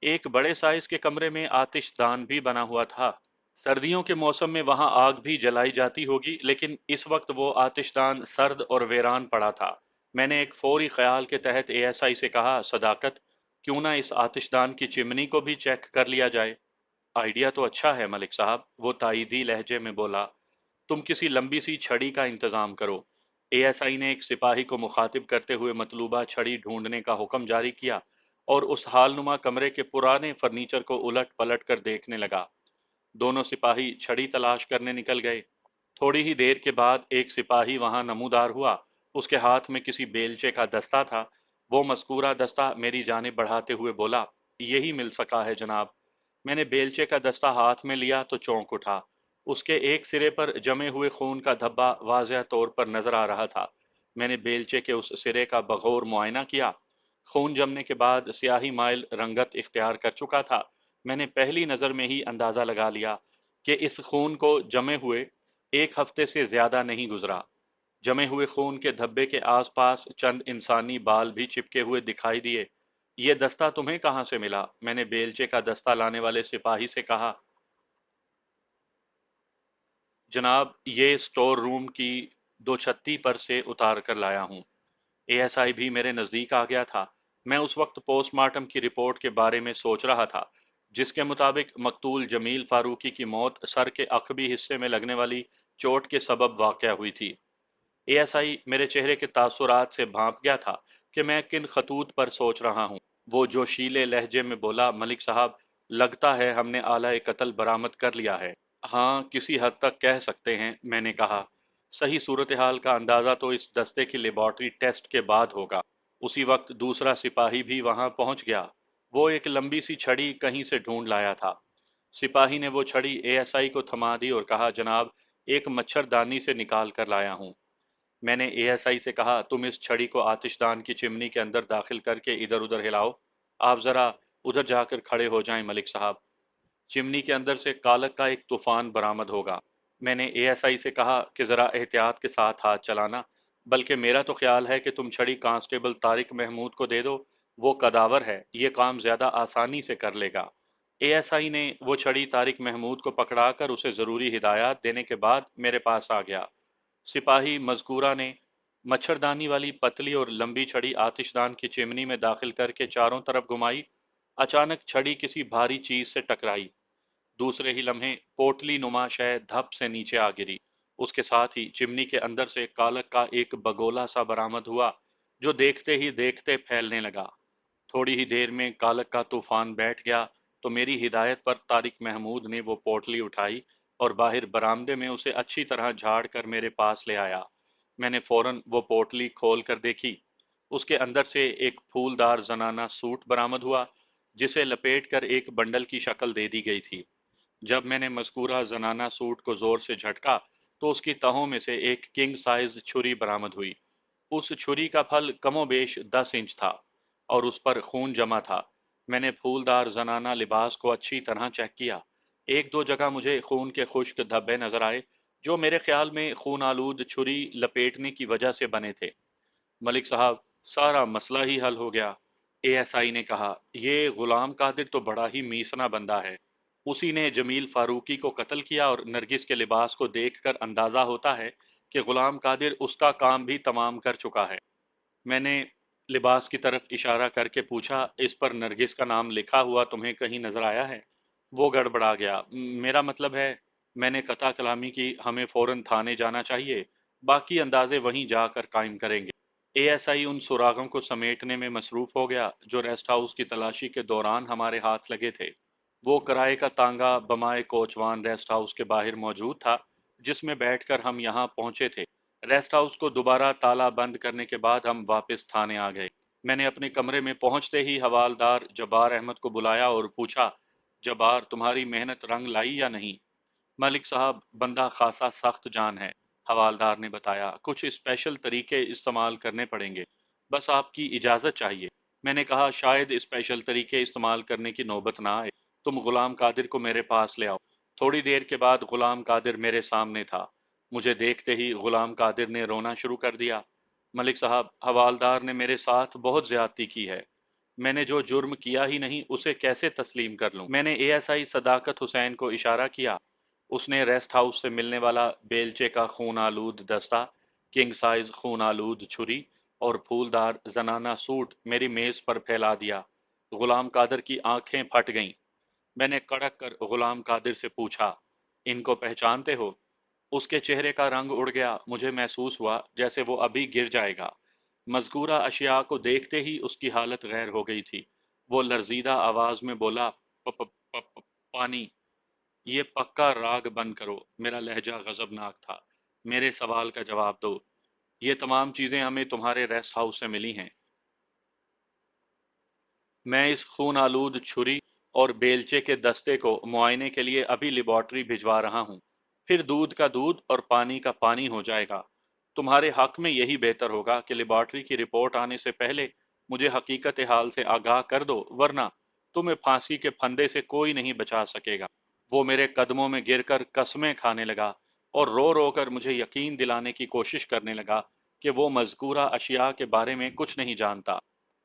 Speaker 1: ایک بڑے سائز کے کمرے میں آتش دان بھی بنا ہوا تھا۔ سردیوں کے موسم میں وہاں آگ بھی جلائی جاتی ہوگی، لیکن اس وقت وہ آتش دان سرد اور ویران پڑا تھا۔ میں نے ایک فوری خیال کے تحت اے ایس آئی سے کہا، صداقت، کیوں نہ اس آتش دان کی چمنی کو بھی چیک کر لیا جائے؟ آئیڈیا تو اچھا ہے ملک صاحب، وہ تائیدی لہجے میں بولا۔ تم کسی لمبی سی چھڑی کا انتظام کرو۔ اے ایس آئی نے ایک سپاہی کو مخاطب کرتے ہوئے مطلوبہ چھڑی ڈھونڈنے کا حکم جاری کیا اور اس حال نما کمرے کے پرانے فرنیچر کو الٹ پلٹ کر دیکھنے لگا۔ دونوں سپاہی چھڑی تلاش کرنے نکل گئے۔ تھوڑی ہی دیر کے بعد ایک سپاہی وہاں نمودار ہوا۔ اس کے ہاتھ میں کسی بیلچے کا دستہ تھا۔ وہ مذکورہ دستہ میری جانب بڑھاتے ہوئے بولا، یہی مل سکا ہے جناب۔ میں نے بیلچے کا دستہ ہاتھ میں لیا تو چونک اٹھا۔ اس کے ایک سرے پر جمے ہوئے خون کا دھبا واضح طور پر نظر آ رہا تھا۔ میں نے بیلچے کے اس سرے کا بغور معائنہ کیا۔ خون جمنے کے بعد سیاہی مائل رنگت اختیار کر چکا تھا۔ میں نے پہلی نظر میں ہی اندازہ لگا لیا کہ اس خون کو جمے ہوئے ایک ہفتے سے زیادہ نہیں گزرا۔ جمے ہوئے خون کے دھبے کے آس پاس چند انسانی بال بھی چپکے ہوئے دکھائی دیے۔ یہ دستہ تمہیں کہاں سے ملا؟ میں نے بیلچے کا دستہ لانے والے سپاہی سے کہا۔ جناب، یہ سٹور روم کی دو چھتی پر سے اتار کر لایا ہوں۔ اے ایس آئی بھی میرے نزدیک آ گیا تھا۔ میں اس وقت پوسٹ مارٹم کی رپورٹ کے بارے میں سوچ رہا تھا، جس کے مطابق مقتول جمیل فاروقی کی موت سر کے عقبی حصے میں لگنے والی چوٹ کے سبب واقع ہوئی تھی۔ اے ایس آئی میرے چہرے کے تاثرات سے بھانپ گیا تھا کہ میں کن خطوط پر سوچ رہا ہوں۔ وہ جوشیلے لہجے میں بولا، ملک صاحب، لگتا ہے ہم نے آلہ قتل برآمد کر لیا ہے۔ ہاں، کسی حد تک کہہ سکتے ہیں، میں نے کہا۔ صحیح صورتحال کا اندازہ تو اس دستے کی لیبارٹری ٹیسٹ کے بعد ہوگا۔ اسی وقت دوسرا سپاہی بھی وہاں پہنچ گیا۔ وہ ایک لمبی سی چھڑی کہیں سے ڈھونڈ لایا تھا۔ سپاہی نے وہ چھڑی اے ایس آئی کو تھما دی اور کہا، جناب، ایک مچھر دانی سے نکال کر لایا ہوں۔ میں نے اے ایس آئی سے کہا، تم اس چھڑی کو آتش دان کی چمنی کے اندر داخل کر کے ادھر ادھر ہلاؤ۔ آپ ذرا ادھر جا کر کھڑے ہو جائیں ملک صاحب۔ چمنی کے اندر سے کالک کا ایک طوفان برآمد ہوگا۔ میں نے اے ایس آئی سے کہا کہ ذرا احتیاط کے ساتھ ہاتھ چلانا، بلکہ میرا تو خیال ہے کہ تم چھڑی کانسٹیبل طارق محمود کو دے دو، وہ قداور ہے، یہ کام زیادہ آسانی سے کر لے گا۔ اے ایس آئی نے وہ چھڑی طارق محمود کو پکڑا کر اسے ضروری ہدایات دینے کے بعد میرے پاس آ گیا۔ سپاہی مذکورہ نے مچھردانی والی پتلی اور لمبی چھڑی آتش دان کی چمنی میں داخل کر کے چاروں طرف گھمائی۔ اچانک چھڑی کسی بھاری چیز سے ٹکرائی۔ دوسرے ہی لمحے پوٹلی نما شے دھپ سے نیچے آ گری۔ اس کے ساتھ ہی چمنی کے اندر سے کالک کا ایک بگولا سا برآمد ہوا، جو دیکھتے ہی دیکھتے پھیلنے لگا۔ تھوڑی ہی دیر میں کالک کا طوفان بیٹھ گیا تو میری ہدایت پر طارق محمود نے وہ پوٹلی اٹھائی اور باہر برآمدے میں اسے اچھی طرح جھاڑ کر میرے پاس لے آیا۔ میں نے فوراً وہ پوٹلی کھول کر دیکھی۔ اس کے اندر سے ایک پھولدار زنانہ سوٹ برآمد ہوا، جسے لپیٹ کر ایک بنڈل کی شکل دے دی گئی تھی۔ جب میں نے مذکورہ زنانہ سوٹ کو زور سے جھٹکا تو اس کی تہوں میں سے ایک کنگ سائز چھری برآمد ہوئی۔ اس چھری کا پھل کم و بیش 10 انچ تھا اور اس پر خون جمع تھا۔ میں نے پھولدار زنانہ لباس کو اچھی طرح چیک کیا۔ ایک دو جگہ مجھے خون کے خشک دھبے نظر آئے، جو میرے خیال میں خون آلود چھری لپیٹنے کی وجہ سے بنے تھے۔ ملک صاحب، سارا مسئلہ ہی حل ہو گیا، اے ایس آئی نے کہا۔ یہ غلام قادر تو بڑا ہی میسنا بندہ ہے۔ اسی نے جمیل فاروقی کو قتل کیا اور نرگس کے لباس کو دیکھ کر اندازہ ہوتا ہے کہ غلام قادر اس کا کام بھی تمام کر چکا ہے۔ میں نے لباس کی طرف اشارہ کر کے پوچھا، اس پر نرگس کا نام لکھا ہوا تمہیں کہیں نظر آیا ہے؟ وہ گڑبڑا گیا۔ میرا مطلب ہے، میں نے قطع کلامی کی، ہمیں فوراً تھانے جانا چاہیے، باقی اندازے وہیں جا کر قائم کریں گے۔ اے ایس آئی ان سراغوں کو سمیٹنے میں مصروف ہو گیا جو ریسٹ ہاؤس کی تلاشی کے دوران ہمارے ہاتھ لگے تھے۔ وہ کرائے کا تانگا بمائے کوچوان ریسٹ ہاؤس کے باہر موجود تھا، جس میں بیٹھ کر ہم یہاں پہنچے تھے۔ ریسٹ ہاؤس کو دوبارہ تالا بند کرنے کے بعد ہم واپس تھانے آ گئے۔ میں نے اپنے کمرے میں پہنچتے ہی حوالدار جبار احمد کو بلایا اور پوچھا، جبار، تمہاری محنت رنگ لائی یا نہیں؟ ملک صاحب، بندہ خاصا سخت جان ہے، حوالدار نے بتایا۔ کچھ اسپیشل طریقے استعمال کرنے پڑیں گے، بس آپ کی اجازت چاہیے۔ میں نے کہا، شاید اسپیشل طریقے استعمال کرنے کی نوبت نہ آئے، تم غلام قادر کو میرے پاس لے آؤ۔ تھوڑی دیر کے بعد غلام قادر میرے سامنے تھا۔ مجھے دیکھتے ہی غلام قادر نے رونا شروع کر دیا۔ ملک صاحب، حوالدار نے میرے ساتھ بہت زیادتی کی ہے۔ میں نے جو جرم کیا ہی نہیں اسے کیسے تسلیم کر لوں؟ میں نے اے ایس آئی صداقت حسین کو اشارہ کیا۔ اس نے ریسٹ ہاؤس سے ملنے والا بیلچے کا خون آلود دستہ، کنگ سائز خون آلود چھری اور پھولدار زنانہ سوٹ میری میز پر پھیلا دیا۔ غلام قادر کی آنکھیں پھٹ گئیں۔ میں نے کڑک کر غلام قادر سے پوچھا، ان کو پہچانتے ہو؟ اس کے چہرے کا رنگ اڑ گیا، مجھے محسوس ہوا جیسے وہ ابھی گر جائے گا۔ مذکورہ اشیاء کو دیکھتے ہی اس کی حالت غیر ہو گئی تھی۔ وہ لرزیدہ آواز میں بولا، پانی۔ یہ پکا راگ بند کرو۔ میرا لہجہ غضبناک تھا۔ میرے سوال کا جواب دو۔ یہ تمام چیزیں ہمیں تمہارے ریسٹ ہاؤس سے ملی ہیں۔ میں اس خون آلود چھری اور بیلچے کے دستے کو معائنے کے لیے ابھی لیبارٹری بھجوا رہا ہوں۔ پھر دودھ کا دودھ اور پانی کا پانی ہو جائے گا۔ تمہارے حق میں یہی بہتر ہوگا کہ لیبارٹری کی رپورٹ آنے سے پہلے مجھے حقیقت حال سے آگاہ کر دو، ورنہ تمہیں پھانسی کے پھندے سے کوئی نہیں بچا سکے گا۔ وہ میرے قدموں میں گر کر قسمیں کھانے لگا اور رو رو کر مجھے یقین دلانے کی کوشش کرنے لگا کہ وہ مذکورہ اشیاء کے بارے میں کچھ نہیں جانتا۔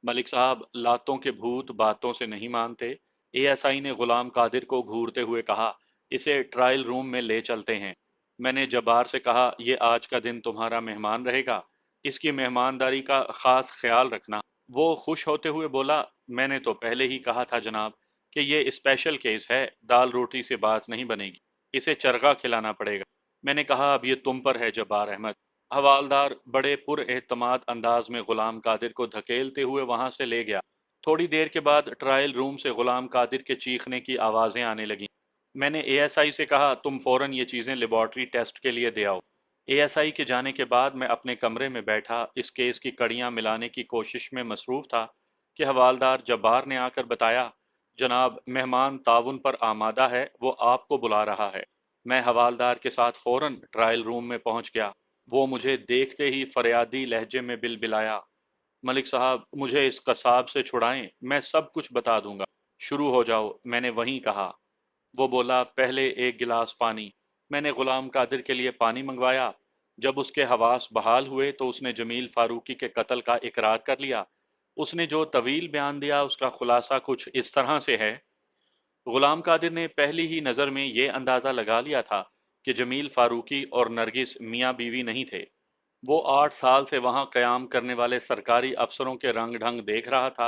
Speaker 1: ملک صاحب، لاتوں کے بھوت باتوں سے نہیں مانتے۔ اے ایس آئی نے غلام قادر کو گھورتے ہوئے کہا، اسے ٹرائل روم میں لے چلتے ہیں۔ میں نے جبار سے کہا، یہ آج کا دن تمہارا مہمان رہے گا، اس کی مہمانداری کا خاص خیال رکھنا۔ وہ خوش ہوتے ہوئے بولا، میں نے تو پہلے ہی کہا تھا جناب کہ یہ اسپیشل کیس ہے، دال روٹی سے بات نہیں بنے گی، اسے چرغا کھلانا پڑے گا۔ میں نے کہا، اب یہ تم پر ہے جبار احمد۔ حوالدار بڑے پر اعتماد انداز میں غلام قادر کو دھکیلتے ہوئے وہاں سے لے گیا۔ تھوڑی دیر کے بعد ٹرائل روم سے غلام قادر کے چیخنے کی آوازیں آنے لگیں۔ میں نے اے ایس آئی سے کہا، تم فوراً یہ چیزیں لیبارٹری ٹیسٹ کے لیے دے آؤ۔ اے ایس آئی کے جانے کے بعد میں اپنے کمرے میں بیٹھا اس کیس کی کڑیاں ملانے کی کوشش میں مصروف تھا کہ حوالدار جبار نے آ کر بتایا، جناب مہمان تعاون پر آمادہ ہے، وہ آپ کو بلا رہا ہے۔ میں حوالدار کے ساتھ فوراً ٹرائل روم میں پہنچ گیا۔ وہ مجھے دیکھتے ہی فریادی لہجے میں بلبلایا، ملک صاحب مجھے اس قصاب سے چھڑائیں، میں سب کچھ بتا دوں گا۔ شروع ہو جاؤ، میں نے وہیں کہا۔ وہ بولا، پہلے ایک گلاس پانی۔ میں نے غلام قادر کے لیے پانی منگوایا۔ جب اس کے حواس بحال ہوئے تو اس نے جمیل فاروقی کے قتل کا اقرار کر لیا۔ اس نے جو طویل بیان دیا اس کا خلاصہ کچھ اس طرح سے ہے۔ غلام قادر نے پہلی ہی نظر میں یہ اندازہ لگا لیا تھا کہ جمیل فاروقی اور نرگس میاں بیوی نہیں تھے۔ وہ 8 سال سے وہاں قیام کرنے والے سرکاری افسروں کے رنگ ڈھنگ دیکھ رہا تھا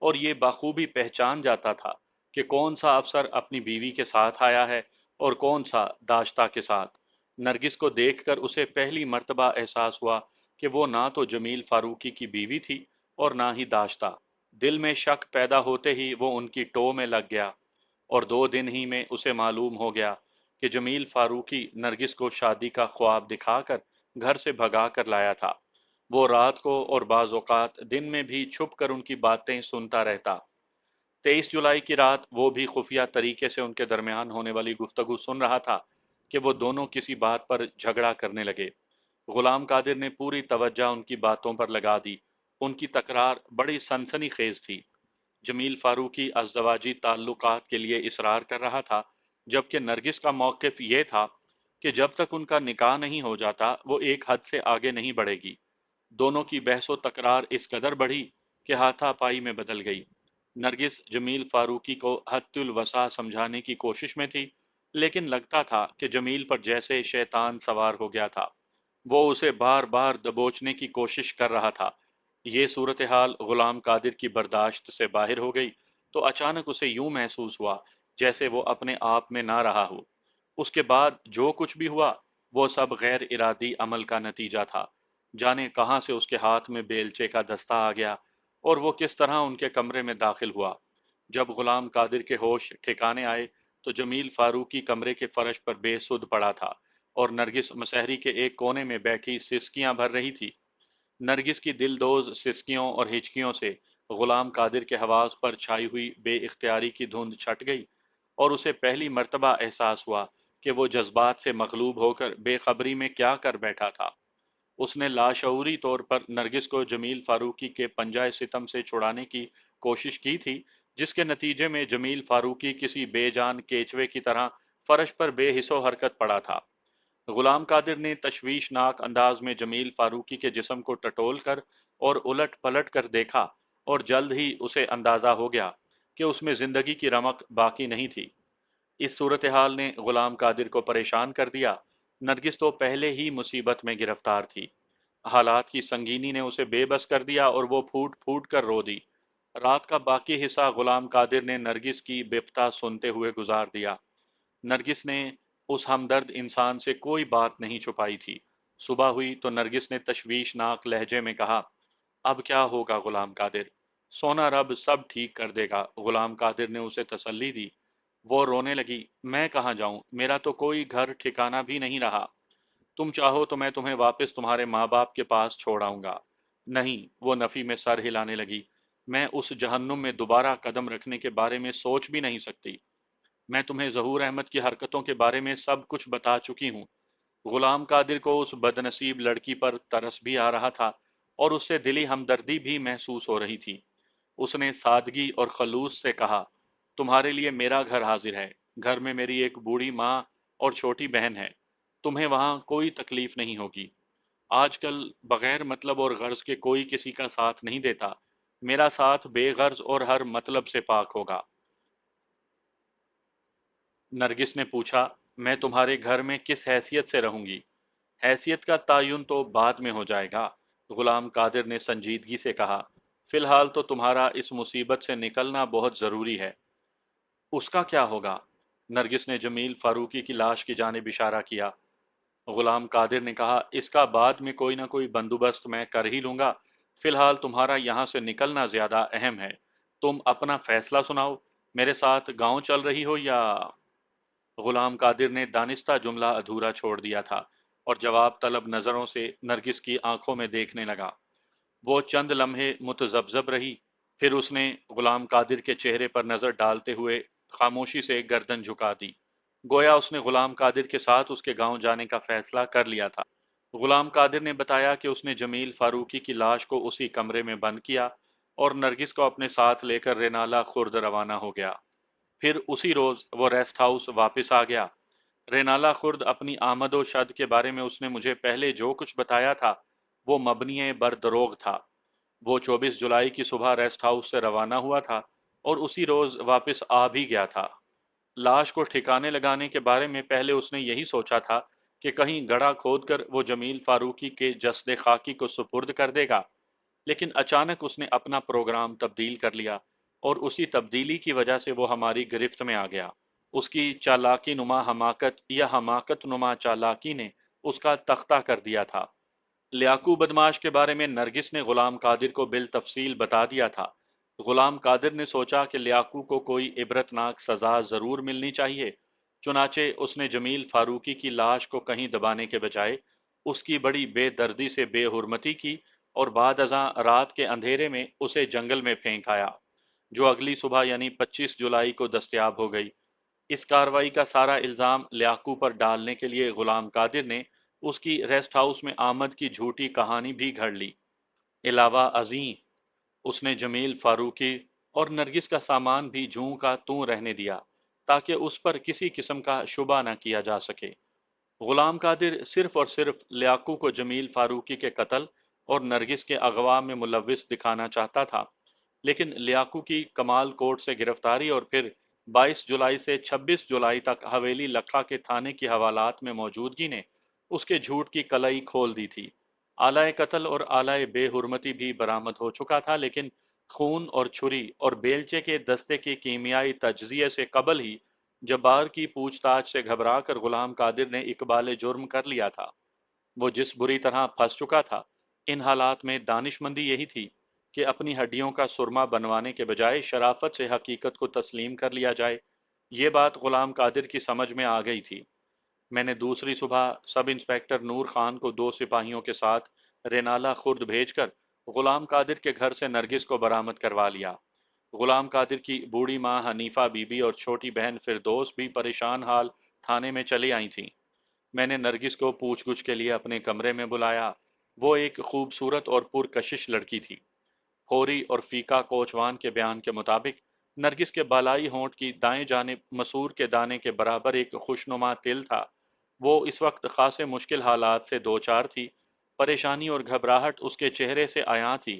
Speaker 1: اور یہ بخوبی پہچان جاتا تھا کہ کون سا افسر اپنی بیوی کے ساتھ آیا ہے اور کون سا داشتہ کے ساتھ۔ نرگس کو دیکھ کر اسے پہلی مرتبہ احساس ہوا کہ وہ نہ تو جمیل فاروقی کی بیوی تھی اور نہ ہی داشتہ۔ دل میں شک پیدا ہوتے ہی وہ ان کی ٹو میں لگ گیا اور 2 دن ہی میں اسے معلوم ہو گیا کہ جمیل فاروقی نرگس کو شادی کا خواب دکھا کر گھر سے بھگا کر لایا تھا۔ وہ رات کو اور بعض اوقات دن میں بھی چھپ کر ان کی باتیں سنتا رہتا۔ 23 جولائی کی رات وہ بھی خفیہ طریقے سے ان کے درمیان ہونے والی گفتگو سن رہا تھا کہ وہ دونوں کسی بات پر جھگڑا کرنے لگے۔ غلام قادر نے پوری توجہ ان کی باتوں پر لگا دی۔ ان کی تکرار بڑی سنسنی خیز تھی۔ جمیل فاروقی ازدواجی تعلقات کے لیے اصرار کر رہا تھا، جبکہ نرگس کا موقف یہ تھا کہ جب تک ان کا نکاح نہیں ہو جاتا وہ ایک حد سے آگے نہیں بڑھے گی۔ دونوں کی بحث و تکرار اس قدر بڑھی کہ ہاتھا پائی میں بدل گئی۔ نرگس جمیل فاروقی کو حد الوسع سمجھانے کی کوشش میں تھی، لیکن لگتا تھا کہ جمیل پر جیسے شیطان سوار ہو گیا تھا۔ وہ اسے بار بار دبوچنے کی کوشش کر رہا تھا۔ یہ صورتحال غلام قادر کی برداشت سے باہر ہو گئی تو اچانک اسے یوں محسوس ہوا جیسے وہ اپنے آپ میں نہ رہا ہو۔ اس کے بعد جو کچھ بھی ہوا وہ سب غیر ارادی عمل کا نتیجہ تھا۔ جانے کہاں سے اس کے ہاتھ میں بیلچے کا دستہ آ گیا اور وہ کس طرح ان کے کمرے میں داخل ہوا۔ جب غلام قادر کے ہوش ٹھکانے آئے تو جمیل فاروقی کمرے کے فرش پر بے سدھ پڑا تھا اور نرگس مسحری کے ایک کونے میں بیٹھی سسکیاں بھر رہی تھی۔ نرگس کی دلدوز سسکیوں اور ہچکیوں سے غلام قادر کے حواس پر چھائی ہوئی بے اختیاری کی دھند چھٹ گئی اور اسے پہلی مرتبہ احساس ہوا کہ وہ جذبات سے مغلوب ہو کر بے خبری میں کیا کر بیٹھا تھا۔ اس نے لاشعوری طور پر نرگس کو جمیل فاروقی کے پنجہ ستم سے چھڑانے کی کوشش کی تھی، جس کے نتیجے میں جمیل فاروقی کسی بے جان کیچوے کی طرح فرش پر بے حس و حرکت پڑا تھا۔ غلام قادر نے تشویشناک انداز میں جمیل فاروقی کے جسم کو ٹٹول کر اور الٹ پلٹ کر دیکھا اور جلد ہی اسے اندازہ ہو گیا کہ اس میں زندگی کی رمق باقی نہیں تھی۔ اس صورتحال نے غلام قادر کو پریشان کر دیا۔ نرگس تو پہلے ہی مصیبت میں گرفتار تھی۔ حالات کی سنگینی نے اسے بے بس کر دیا اور وہ پھوٹ پھوٹ کر رو دی۔ رات کا باقی حصہ غلام قادر نے نرگس کی بپتا سنتے ہوئے گزار دیا۔ نرگس نے اس ہمدرد انسان سے کوئی بات نہیں چھپائی تھی۔ صبح ہوئی تو نرگس نے تشویشناک لہجے میں کہا، اب کیا ہوگا غلام قادر؟ سونا رب سب ٹھیک کر دے گا۔ غلام قادر نے اسے تسلی دی۔ وہ رونے لگی، میں کہاں جاؤں؟ میرا تو کوئی گھر ٹھکانہ بھی نہیں رہا۔ تم چاہو تو میں تمہیں واپس تمہارے ماں باپ کے پاس چھوڑ آؤں گا۔ نہیں، وہ نفی میں سر ہلانے لگی، میں اس جہنم میں دوبارہ قدم رکھنے کے بارے میں سوچ بھی نہیں سکتی۔ میں تمہیں ظہور احمد کی حرکتوں کے بارے میں سب کچھ بتا چکی ہوں۔ غلام قادر کو اس بدنصیب لڑکی پر ترس بھی آ رہا تھا اور اس سے دلی ہمدردی بھی محسوس ہو رہی تھی۔ اس نے سادگی اور خلوص سے کہا، تمہارے لیے میرا گھر حاضر ہے۔ گھر میں میری ایک بوڑھی ماں اور چھوٹی بہن ہے۔ تمہیں وہاں کوئی تکلیف نہیں ہوگی۔ آج کل بغیر مطلب اور غرض کے کوئی کسی کا ساتھ نہیں دیتا۔ میرا ساتھ بے غرض اور ہر مطلب سے پاک ہوگا۔ نرگس نے پوچھا، میں تمہارے گھر میں کس حیثیت سے رہوں گی؟ حیثیت کا تعین تو بعد میں ہو جائے گا، غلام قادر نے سنجیدگی سے کہا۔ فی الحال تو تمہارا اس مصیبت سے نکلنا بہت ضروری ہے۔ اس کا کیا ہوگا؟ نرگس نے جمیل فاروقی کی لاش کی جانب اشارہ کیا۔ غلام قادر نے کہا، اس کا بعد میں کوئی نہ کوئی بندوبست میں کر ہی لوں گا۔ فی الحال تمہارا یہاں سے نکلنا زیادہ اہم ہے۔ تم اپنا فیصلہ سناؤ، میرے ساتھ گاؤں چل رہی ہو یا؟ غلام قادر نے دانستہ جملہ ادھورا چھوڑ دیا تھا اور جواب طلب نظروں سے نرگس کی آنکھوں میں دیکھنے لگا۔ وہ چند لمحے متذبذب رہی، پھر اس نے غلام قادر کے چہرے پر نظر ڈالتے ہوئے خاموشی سے گردن جھکا دی، گویا اس نے غلام قادر کے ساتھ اس کے گاؤں جانے کا فیصلہ کر لیا تھا۔ غلام قادر نے بتایا کہ اس نے جمیل فاروقی کی لاش کو اسی کمرے میں بند کیا اور نرگس کو اپنے ساتھ لے کر رینالہ خرد روانہ ہو گیا۔ پھر اسی روز وہ ریسٹ ہاؤس واپس آ گیا۔ رینالہ خرد اپنی آمد و شد کے بارے میں اس نے مجھے پہلے جو کچھ بتایا تھا وہ مبنی بر دروغ تھا۔ وہ 24 جولائی کی صبح ریسٹ ہاؤس سے روانہ ہوا تھا اور اسی روز واپس آ بھی گیا تھا۔ لاش کو ٹھکانے لگانے کے بارے میں پہلے اس نے یہی سوچا تھا کہ کہیں گڑھا کھود کر وہ جمیل فاروقی کے جسد خاکی کو سپرد کر دے گا، لیکن اچانک اس نے اپنا پروگرام تبدیل کر لیا اور اسی تبدیلی کی وجہ سے وہ ہماری گرفت میں آ گیا۔ اس کی چالاکی نما حماقت یا حماقت نما چالاکی نے اس کا تختہ کر دیا تھا۔ لیاقو بدماش کے بارے میں نرگس نے غلام قادر کو بالتفصیل بتا دیا تھا۔ غلام قادر نے سوچا کہ لیاقو کو کوئی عبرتناک سزا ضرور ملنی چاہیے، چنانچہ اس نے جمیل فاروقی کی لاش کو کہیں دبانے کے بجائے اس کی بڑی بے دردی سے بے حرمتی کی اور بعد ازاں رات کے اندھیرے میں اسے جنگل میں پھینک آیا، جو اگلی صبح یعنی 25 جولائی کو دستیاب ہو گئی۔ اس کارروائی کا سارا الزام لیاقو پر ڈالنے کے لیے غلام قادر نے اس کی ریسٹ ہاؤس میں آمد کی جھوٹی کہانی بھی گھڑ لی۔ علاوہ ازیں اس نے جمیل فاروقی اور نرگس کا سامان بھی جوں کا توں رہنے دیا تاکہ اس پر کسی قسم کا شبہ نہ کیا جا سکے۔ غلام قادر صرف اور صرف لیاقو کو جمیل فاروقی کے قتل اور نرگس کے اغوا میں ملوث دکھانا چاہتا تھا، لیکن لیاقو کی کمال کوٹ سے گرفتاری اور پھر 22 جولائی سے 26 جولائی تک حویلی لکھا کے تھانے کی حوالات میں موجودگی نے اس کے جھوٹ کی کلئی کھول دی تھی۔ آلہ قتل اور آلہ بے حرمتی بھی برآمد ہو چکا تھا، لیکن خون اور چھری اور بیلچے کے دستے کی کیمیائی تجزیے سے قبل ہی جبار کی پوچھ تاچھ سے گھبرا کر غلام قادر نے اقبال جرم کر لیا تھا۔ وہ جس بری طرح پھنس چکا تھا، ان حالات میں دانش مندی یہی تھی کہ اپنی ہڈیوں کا سرما بنوانے کے بجائے شرافت سے حقیقت کو تسلیم کر لیا جائے۔ یہ بات غلام قادر کی سمجھ میں آ گئی تھی۔ میں نے دوسری صبح سب انسپیکٹر نور خان کو 2 سپاہیوں کے ساتھ رینالہ خرد بھیج کر غلام قادر کے گھر سے نرگس کو برآمد کروا لیا۔ غلام قادر کی بوڑھی ماں حنیفہ بی بی اور چھوٹی بہن فردوس بھی پریشان حال تھانے میں چلی آئی تھیں۔ میں نے نرگس کو پوچھ گچھ کے لیے اپنے کمرے میں بلایا۔ وہ ایک خوبصورت اور پرکشش لڑکی تھی۔ فوری اور فیقہ کوچوان کے بیان کے مطابق نرگس کے بالائی ہونٹ کی دائیں جانب مسور کے دانے کے برابر ایک خوشنما تل تھا۔ وہ اس وقت خاصے مشکل حالات سے دوچار تھی۔ پریشانی اور گھبراہٹ اس کے چہرے سے عیاں تھی۔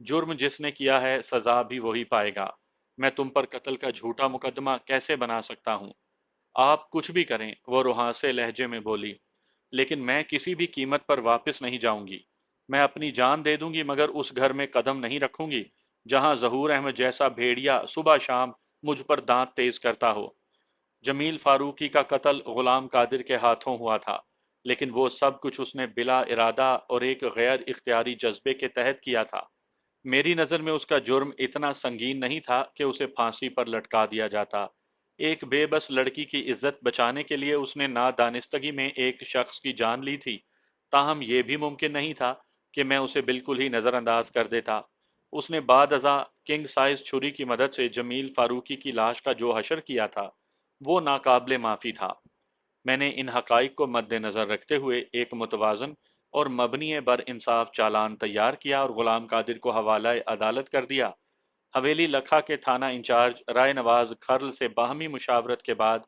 Speaker 1: جرم جس نے کیا ہے سزا بھی وہی پائے گا۔ میں تم پر قتل کا جھوٹا مقدمہ کیسے بنا سکتا ہوں؟ آپ کچھ بھی کریں، وہ روحاں لہجے میں بولی، لیکن میں کسی بھی قیمت پر واپس نہیں جاؤں گی۔ میں اپنی جان دے دوں گی مگر اس گھر میں قدم نہیں رکھوں گی جہاں ظہور احمد جیسا بھیڑیا صبح شام مجھ پر دانت تیز کرتا ہو۔ جمیل فاروقی کا قتل غلام قادر کے ہاتھوں ہوا تھا، لیکن وہ سب کچھ اس نے بلا ارادہ اور ایک غیر اختیاری جذبے کے تحت کیا تھا۔ میری نظر میں اس کا جرم اتنا سنگین نہیں تھا کہ اسے پھانسی پر لٹکا دیا جاتا۔ ایک بے بس لڑکی کی عزت بچانے کے لیے اس نے نادانستگی میں ایک شخص کی جان لی تھی۔ تاہم یہ بھی ممکن نہیں تھا کہ میں اسے بالکل ہی نظر انداز کر دیتا۔ اس نے بعد ازاں کنگ سائز چھری کی مدد سے جمیل فاروقی کی لاش کا جو حشر کیا تھا وہ ناقابل معافی تھا۔ میں نے ان حقائق کو مد نظر رکھتے ہوئے ایک متوازن اور مبنی بر انصاف چالان تیار کیا اور غلام قادر کو حوالہ عدالت کر دیا۔ حویلی لکھا کے تھانہ انچارج رائے نواز کھرل سے باہمی مشاورت کے بعد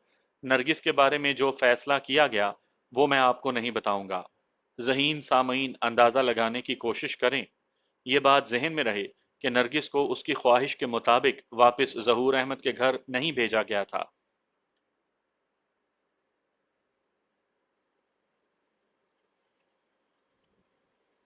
Speaker 1: نرگس کے بارے میں جو فیصلہ کیا گیا وہ میں آپ کو نہیں بتاؤں گا۔ ذہین سامعین اندازہ لگانے کی کوشش کریں۔ یہ بات ذہن میں رہے کہ نرگس کو اس کی خواہش کے مطابق واپس ظہور احمد کے گھر نہیں بھیجا گیا تھا۔